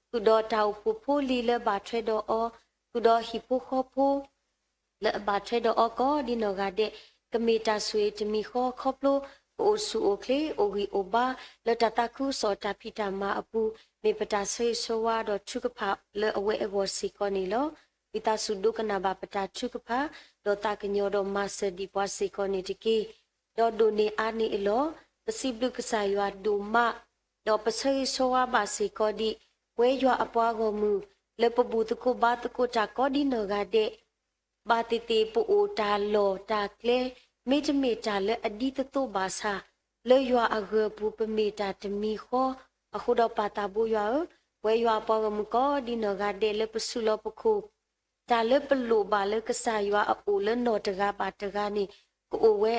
ku do ta u pu pu li le ba thre do o ku do hi pu kho pu le ba thre do o ko di no ga de ka mi ta sui de mi kho kho plo o su o kle o wi o ba le ta ta ku so ta phi ta ma apu me pata se so wa do chu ka pha le awe awo si ko ni lo vita su do kana ba pata chu ka pha do ta ka nyo do ma se di pwa si ko ni ti ki do do ni a ni lo pasi blu ka sa ywa do ma do pa se so wa ba si ko di we ywa apwa go mu le pa bu tu ko ba tu ko ta ko di no ga de ba ti ti pu o ta lo ta kle me te me ta le adi tu to ba sa le ywa a ge pu pa me ta te mi khoအခုတော့ပါတာဘူးရွာဝဲရွာပေါ်ကမကောဒီနော်ကတဲ့လပစုလပခုဒါလပလိုပါလကဆာရွာအိုလနော်တကားပါတကားနေကိုဝဲ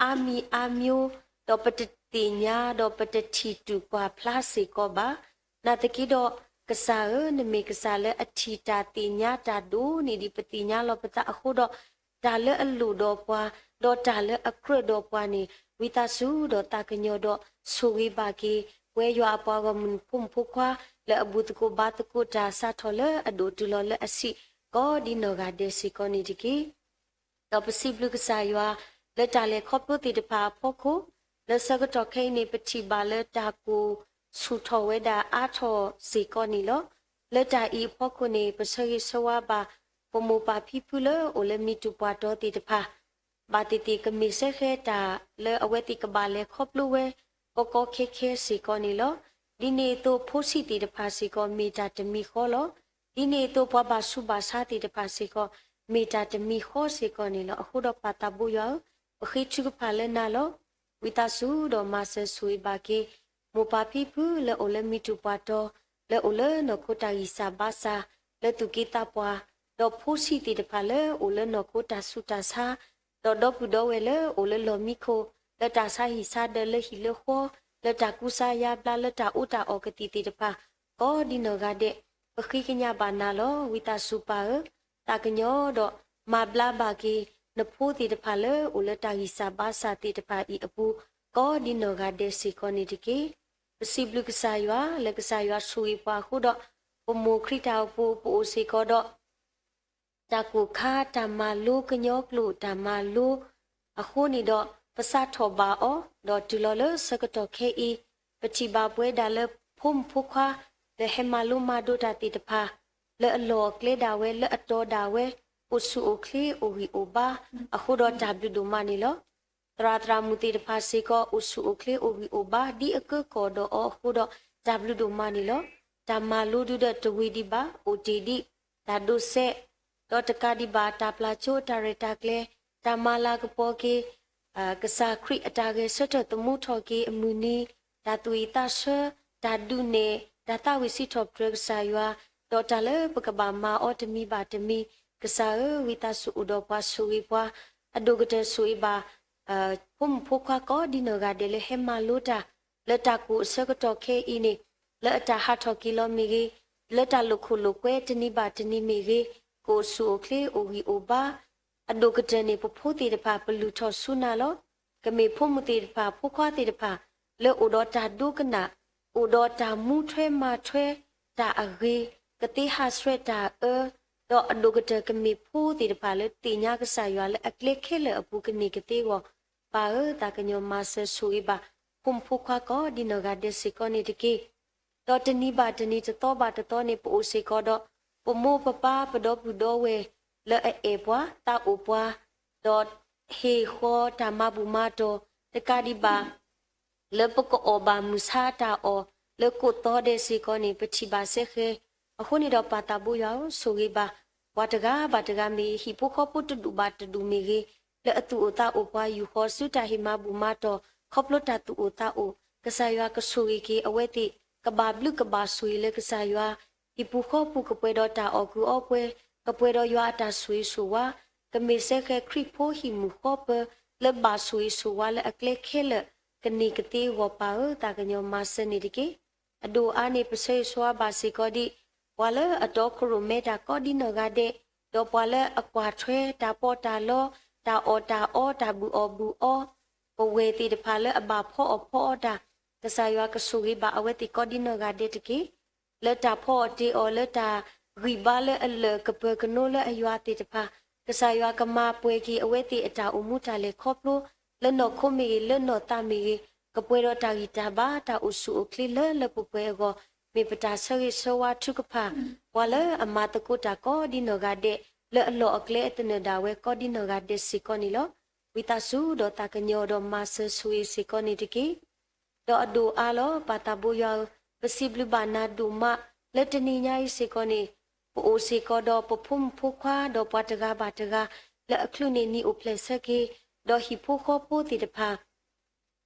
အာမီအာမျိုးတော့ပတတိညာတော့ပတတိတူကွာဖလားစီကောပါနာတကီတော့ကဆာနမေကဆာလအထီတာတိညာတာဒိုနေဒီပတိညာလောပတာအခုတော့ဒါလအလူတော့ပွားတော့ဒါလအခရတော့ပွားနေဝိတာစုတော့တာကညောတော့ဆူဝေးပါကေဝဲရွာပွားကmun phum phu khwa le abu tu ko ba tu ko ta sa tho le ado tu lo le asi ko di no ga de si ko ni di ki to pasi blu ka sa ywa le ta le kho pu ti de pha pho ko le sa ka to khai ni pati ba le ta ko su tho we da a tho si ko ni lo le ta i pho ko ni pa sa yi so wa ba po mo pa phi phu le o le mi tu pa to ti de pha ba ti ti ka mi se khe ta le awe ti ka ba le kho plu we ko khe khe si ko ni lo di ne to pho si ti de pha si ko me ta de mi kho lo di ne to pwa ba su ba sa ti de pha si ko me ta de mi kho si ko ni lo akhu do pa ta bu yo khi chu pha le na lo wi ta su do ma se sui ba ke mo pa phi phu le o le mi tu pa to le o le no ko ta yi sa ba sa le tu ki ta pwa do pho si ti de pha le o le no ko ta su ta sa do pu do we le o le lo mi kho le ta sa hi sa de le hi le kho le ta ku sa ya bla le ta u ta o ka ti ti de pa ko di no ga de pa khi ka nya ba na lo wi ta su pa ta ka nyo do ma bla ba ki na pho ti de pa le o le ta hi sa ba sa ti de pa i apu ko di no ga de si ko ni de ki si blu ka sa ywa le ka sa ywa su i pa khu do po mo khri ta pu pu o si ko do ta ku kha ta ma lu ka nyo klu ta ma lu a khu ni doปะสะทอบาอดอตุลอเลสกตอเคอีปฏิบาปวยดาเลพุ่มพุควาเลเฮมาลุมาโดตาติตพาเลอโลกเลดาเวเลอตอดาเวอุสุโอคลีโอวิโอบาอะโคดอจับดุมานิลอตราตรามุติตพาสิกออุสุโอคลีโอวิโอบาดีอะกกอดอโคดอจับดุมานิลอตามาลูดุดตวีดิบาโอติดิตาดุเซดอตกาดิบาตาปลาโชตาเรตาเคลตามาลากปอเกกษาคริอาตาเกสตตมุทอเกอมุนีตาตุยตาเชตาดุเนตาตาวิสิทอปรกษายวา ဒေါ်တာလေပကဘာမာအော်တမီဘာတမီကစားဝီတာဆူဒေါ်ပွားဆူဝီပွားအဒိုကတဆူဝီဘာဖုန်ဖိုခွာကောဒီနောဂါဒဲလေဟေမာလိုတာလက်တာကူစကတော့ခဲအင်းနေလက်တာဟာထော်ကီလိုမီကြီးလက်တာလုခုလုကွဲတနိဘာတနိမီကြီးကိုဆူကလေအိုဂီအိုဘာအဒိုကတနေပဖိုးတီတဖာပလူထော်ဆူနာလောကမေဖုန်မတီတဖာဖိုခွာတီတဖာလေအိုဒေါ်တာဒုကနာအိုဒေါ်တာမူထွဲမာထွဲတာအဂေကတိဟာဆွဲတာတော့အဒုကတကမေဖိုးတီတဖာလေတင်ညာကဆာရွာလေအကလက်ခဲလေအပူကနေကတိကိုပါတာကညမဆဆူဘဖုန်ဖိုခွာကောဒီနဂါဒက်စီကောနေတကေတော့တနိဘာတနိတတော့ဘာတတော့နေပိုစီကောတော့ပမိုပပပဒောပူဒောဝဲလဲအေပွားတာအိုပွားတော့ဟေခေါ်တမဘူမာတော့တကဒီဘာလဲပကောဘာမူစာတာအောလဲကိုတော့တဲ့စီကောနေပတိဘာဆေခဲအခုနေတော့ပါတာဘူယောဆိုကြီးဘာဝတ်တကားဘာတကားမီဟီပိုခေါ်ပုတ်တူဘာတူမီကြီးလဲအတူအတာအိုပွားယူခေါ်စုတာဟီမာဘူမာတော့ခေါပလတာတူအိုတာအိုကဆာရွာကဆူရီကီအဝဲတိကဘာဘလူကဘာဆွေလေကဆာရွာဒီပူခောပူကပွဲတော့တာအော်ကူအော်ပွဲကပွဲတော့ရွာတာဆွေဆူဝါကမေဆက်ခဲခရစ်ဖိုဟီမူခောပလေဘာဆွေဆူဝါလေအကလက်ခဲလေကနီကတိဝပါတာကညောမစနေတကေအဒိုအာနေပစေဆွာဘာစီကောဒီဝါလေအတော့ခရမေတာကောဒီနဂါတဲ့တော့ပွာလေအကွာထွဲတာပေါ်တာလောတာအော်တာဘူအော်ဘူအော်ပဝေတိတဖာလေအဘာဖောအဖောတာကဆာယွာကဆူဂီဘာအဝဲတိကောဒီနဂါဒေတကေလက်တာဖောတီအော်လက်တာဂီဘာလေအလကပကနိုလေအယွာတိတဖာကဆာယွာကမာပွေကီအဝဲတိအတာအမှုတာလေခေါပလိုလက်နော်ခုမီလက်နော်တာမီကပွေတော့တာဂီတာဘာတာအုစုခလီလေပပွေကိုမေပတာဆရီဆဝါထုကဖာဝါလေအမတကုတာကောဒီနဂါဒေလေအလောအကလေအတနဒါဝဲကောဒီနဂါဒေစီကောနီလောဝီတာဆူဒေါ်တာကညောဒေါ်မဆဆူေစီကောနီတကေတော့အဒူအာလောပါတာဘူယောပစီဘလူဘာနာဒူမလက်တနီညာဤစီကောနီပိုစီကောတော့ပဖုံဖုခွာတော့ပတကားဘာတကားလက်အခလူနေနီအိုပလက်ဆက်ကေတော့ဟီဖိုခောပိုတီတဖာ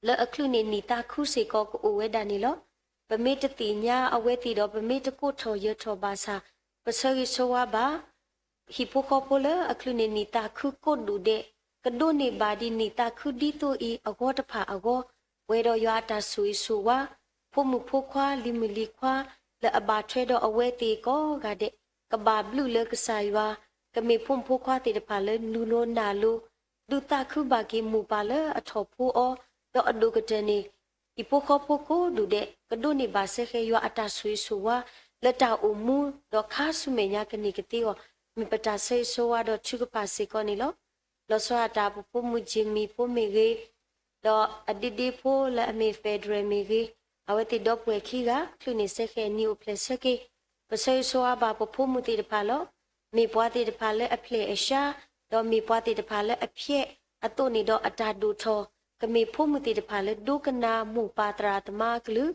လက်အခလူနေနီတာခုစီကောကိုဝဲဒာနီလောပမေတတိညာအဝဲတီတော့ပမေတကိုထော်ရထော်ဘာစာပစရီဆိုဝါဘာဟီဖိုခောပိုလအခလူနေနီတာခုကိုဒူတဲ့ကဒိုနေဘာဒီနီတာခုဒီတိုဤအဂေါတဖာအဂေါဝဲတော့ရွာတာဆူဆူဝါဖို့မှုဖို့ခွာလီမီလီခွာလက်အဘာထွဲတော့အဝဲတီကောကတဲ့ကဘာဘလူလကဆာရွာကမေဖုန်ဖို့ခွာတီတဖာလဲလူလိုနာလိုဒူတာခုဘာကီမူပါလဲအထော်ဖို့အောတော့အဒုကတနေဒီဖို့ခေါ်ဖို့ကိုဒူတဲ့ကဒိုနေဘာဆေခဲရွာအတာဆူဆူဝါလက်တာအုံမူတော့ခါဆုမေညာကနေကတိောမိပတာဆေဆိုဝါတော့ချုကပါစေကောနေလောလောဆွာတာပမှုဂျီမီပိုမေဂေတော့အဒီဒီဖိုလာအမေဖက်ဒရယ်မေဂေအဝတိတော့ပွေခီကခုနေစခဲနီအိုပလက်စကေပစေဆွာဘာပမှုတီတဖာလောမေပွားတီတဖာလဲအဖလေအရှာတော့မေပွားတီတဖာလဲအဖြစ်အတုနေတော့အတာဒူထောကမေဖမှုတီတဖာလဲဒုကနာမှုပါတရာတမကလူ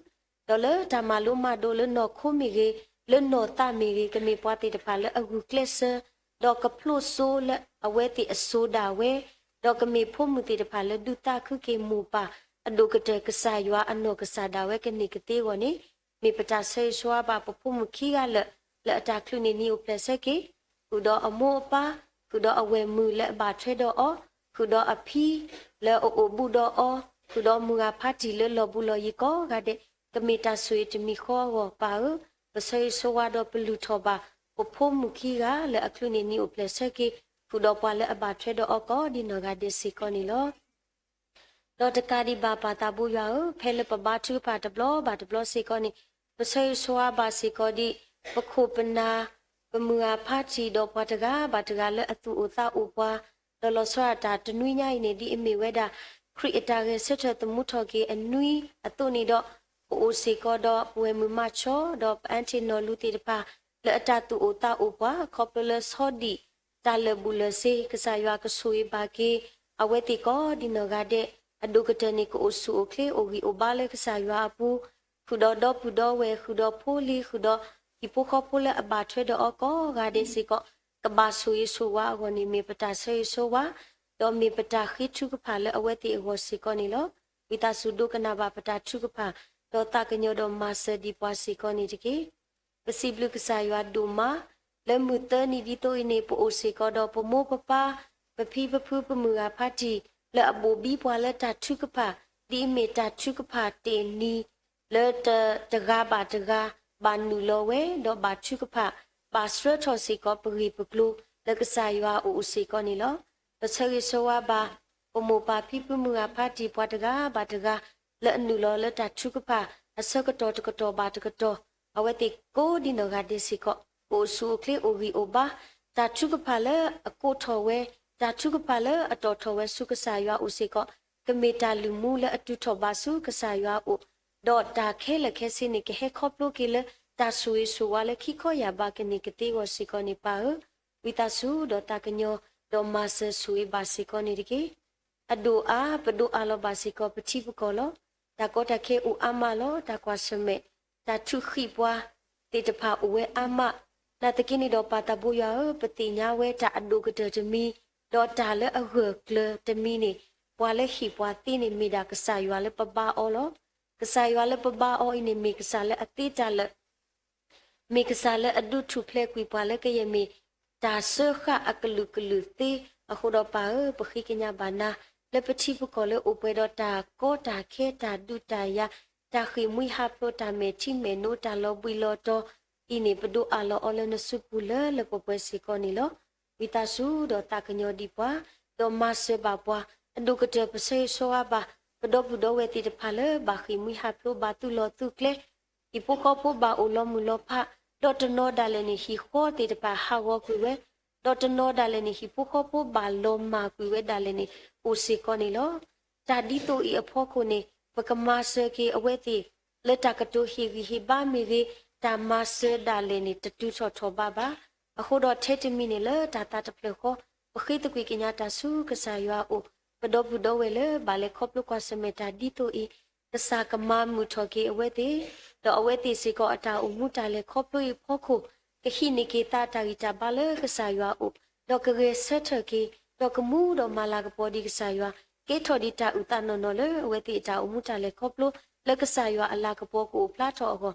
တော့လေဓမ္မလုံးမဒိုလနော်ခုမေဂေလနော်တာမေဂေကမေပွားတီတဖာလဲအဂူကလစ်တော့ကဖလို့ဆိုလအဝဲတိအစိုးဒါဝဲတော့ကမေဖို့မှုတိတဖာလဒုတာခုကေမူပါအဒုကတဲ့ကဆာယွာအနောကဆာဒါဝဲကနိကတေဝနေမေပတာဆေဆွာပါပဖုမှုခီကလက်အတာခလူနေနီကိုပလက်ဆက်ကေခုတော့အမောပါခုတော့အဝဲမူလက်ဘာထွဲတော့အောခုတော့အဖီလက်အိုဘူတော့အောခုတော့မူကဖာတီလက်လောဘူးလောရီကောကတဲ့ကမေတာဆွေတမီခေါ်ဝပါပဆေဆွာတော့ပလူထောပါပဖို့မှုခီကလက်အခလူနေနီကိုပလက်ဆက်ကေခုတော့ပွာလက်အဘာထွဲတော့အကောဒီနဂါဒစ်စီကောနီလောတော့တကာဒီဘာပါတာဘူးရဖဲလပဘာသူပါတဘလဘာတဘလစီကောနီပဆေဆွာဘာစီကောဒီပခုပနာပမူအဖာချီတော့ပွားတကားဘာတကားလက်အသူအသဥပွားလောလောဆွာတာတနွိညိုင်နေဒီအမေဝဲတာခရီအတာကဆက်ထတမှုထော်ကေအနွိအတုနေတော့အိုစီကောတော့ပွဲမမချောတော့အန်တီနိုလူတီတပါလက်အတာသူအသဥပွားခေါပလလဆောဒီတာလဘူလစေကဆာယွာကဆူဘာကေအဝဲတိကောဒီနဂါတဲ့အဒုကတနိကိုဆူအိုကလေအိုဂီအိုဘာလေကဆာယွာပူခုတော့တော့ပူတော့ဝဲခုတော့ဖိုလီခုတော့ဒီပိုခေါပိုလအဘာထွဲတော့အကောဂါဒေစီကောကဘာဆူယဆူဝါဂိုနီမေပတာဆေဆိုဝါတော့မေပတာခိချုကဖာလေအဝဲတိအဝစီကောနီလောဝီတာစုဒုကနာဘာပတာချုကဖာတော့တာကညောတော့မဆဒီပွားစီကောနီတကေ ပစီဘလူကစားရွာဒူမာလဲမှုတနီဒီတိုနေပိုအိုစေကတော့ပမိုးပပပဖီပဖူးပမှုအဖတ်တီလဲအဘူဘီပွာလဲတာထုကဖာဒီမီတာထုကဖာတေနီလဲတကားပါတကားဘာနူလောဝဲတော့ဘာထုကဖာပါစရထောစီကပရီပကလူလကစားရွာအိုစေကနီလောပစရီဆိုဝါဘာပမိုးပါဖီပမှုအဖတ်တီပွားတကားဘာတကားလဲနူလောလဲတာထုကဖာအစကတော်တကတော်ဘာတကတော်အဝဲတိကိုဒီနောဂါဒီစီကောအိုဆူကလေအိုဂီအိုဘာတာချုကဖာလေအကိုထော်ဝဲတာချုကဖာလေအတော်ထော်ဝဲစုကဆာရွာအိုစီကောကမေတာလူမူလေအတူထော်ဘာစုကဆာရွာအိုဒေါ်တာခဲလေခဲစီနေကဟဲခေါပလိုကီလေတာဆူရီဆူဝါလေခိခေါ်ရပါကနေကတိဝစီကောနေပါဝီတာဆူဒေါ်တာကညောဒေါ်မဆဆူဘာစီကောနေဒီကေအဒူအာပဒူအာလောဘာစီကောပတိပကောလောတာကောတခဲဦးအမလောတာကွာစမေတာထုခိပွားတေတဖာအဝဲအမနာတကိနီတော့ပါတဘူရပတိညာဝဲတာအဒုကတတမီတော့တာလဲအဟကလတမီနေပွာလဲခိပွားတိနေမိတာကဆာရွာလဲပပအောလောကဆာရွာလဲပပအောအင်းနေမိကဆာလဲအတိတလဲမိကဆာလဲအဒုထုဖလက်ကွေပွာလဲကရမီတာဆခအကလူကလူတိအခုတော့ပါပခိကညာဘာနာလဲပတိပကောလဲဥပွဲတော့တာကောတာခဲတာဒုတာယတာခိမွိဟပလိုတာမေချိမေနိုတာလောဘွီလောတော့ဤနေပဒုအလောအလနစုပူလလပပွဲစီကောနီလောဝီတာစုတော့တာကညောဒီပွားတော့မဆေဘာပွားအဒုကတပစေဆိုအဘာပဒပဒဝေတိတဖာလဘာခိမွိဟပလိုဘာတူလောတုကလေဤပုခောပုဘာအလောမူလောဖတော့တနောဒါလနေဟီခောတိတဖာဟာဝကွေဝဲတော့တနောဒါလနေဟီပုခောပုဘာလောမာကွေဝဲဒါလနေအိုစီကောနီလောတာဒီတိုဤအဖောခုနေပကမဆကေအဝဲတိလက်တကတိုဟီဝီဟီဘာမီရီတာမဆဒါလေနေတတူချောထောဘာဘာအခုတော့ထဲတမီနေလေတာတာတဖလခောပခိတကွေကညာတာစုကဆာရွာအိုပဒဘုဒဝဲလေဘာလေခောပလကွာစမေတာဒီတိုဤကဆာကမမှုထောကေအဝဲတိတော့အဝဲတိစီကောအတာအမှုတာလေခောပလို့ဖောခုကခိနေကေတာတာဂီတာဘာလေကဆာရွာအိုတော့ကရေဆက်ထကေတော့ကမှုတော့မာလာကပေါ်ဒီကဆာရွာကေထော်ဒီတာဥတနော်နော်လေအဝဲတိတာအမှုတာလေခောပလို့လက်ကဆာရွာအလာကပေါ်ကိုပလာထော်အော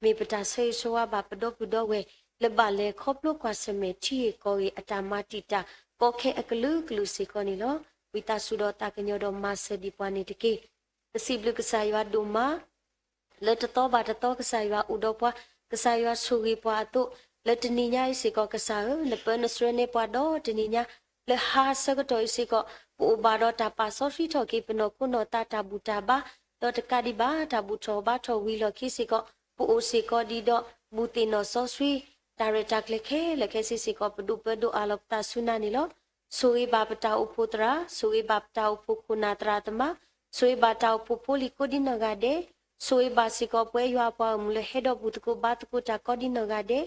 မေပတာဆေဆိုဝါဘပဒပဒဝဲလဘလေခေါပလကွာစမေချီကိုရီအတာမတိတာကောခဲအကလူကလူစီကောနီလောဝီတာဆူဒတာကညောဒမဆဒီပွားနေတကေပစီဘလကဆာရွာဒူမာလက်တော့ဘာတော့ကဆာရွာဥဒပွားကဆာရွာဆူရီပွားတုလက်တနီညာစီကောကဆာလပနစရနေပွားတော့တနီညာလဟာဆကတော်စီကောပူဘာတော့တာပါဆောဖီထော်ကေပနောကုနောတာတာဘူတာဘာတော့တကဒီဘာတာဘူထောဘာထောဝီလောခိစီကောပူအိုစီကောဒီတော့ဘူတီနောဆောဆွီဒါရတာကလခဲလခဲစီစီကောပဒုပဒုအလောကတာဆုနာနီလောဆိုေဘာပတာဥပုတရာဆိုေဘာပတာဥပုခုနာတရာတမဆိုေဘာတာဥပုပိုလီကိုဒီနဂါဒေဆိုေဘာစီကောပွဲရွာပွားမူလဟေဒဘူတကိုဘတ်ကိုတာကိုဒီနဂါဒေ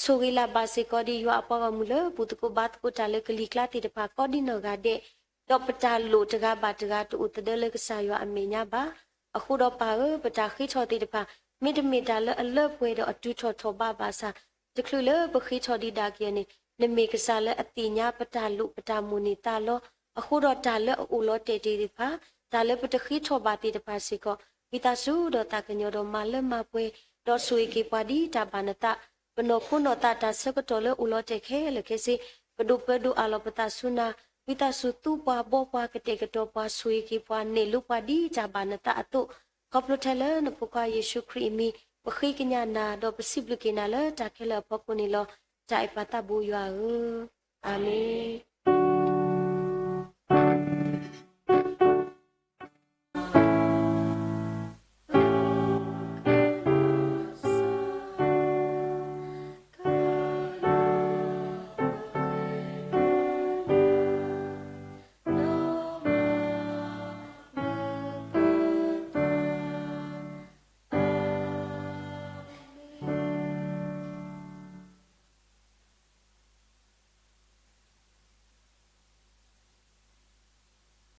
ဆိုေလာဘာစီကောဒီရွာပွားမူလဘူတကိုဘတ်ကိုတာလေကလီကလာတီတဖာကိုဒီနဂါဒေတော့ပတာလိုတကဘာတကတူတဒလကဆာရွာအမေညာပါအခုတော့ပါပတာခိချောတီတဖာမိတမီတာလအလပွဲတော့အတူချောထောဘာဘာစာတခလူလပခိချောဒီဒါကီနေနမေကစားလအတိညာပတာလူပတာမူနေတာလောအခုတော့တာလအိုလောတေတေဒီဖာတာလပတခိချောဘာတီတဖာစီကောဝီတာစုတော့တာကညောတော့မလမပွဲတော့ဆွေကေပါဒီတာဘာနတာပနောခုနောတာတာစကတော်လအိုလောတေခဲလခဲစီပဒုပဒုအလောပတာဆုနာဝိတာစုတူပွားဘောပွားကတေကတော့ပွားဆွေကေပွားနေလူပွားဒီဂျာဘာနတာအတုကောပလထလနပုကာယေရှုခရစ်မီပခိကညာနာတော့ပစိပလကေနာလတာခဲလပကုနီလောဂျိုင်ပတာဘူယာအာမင်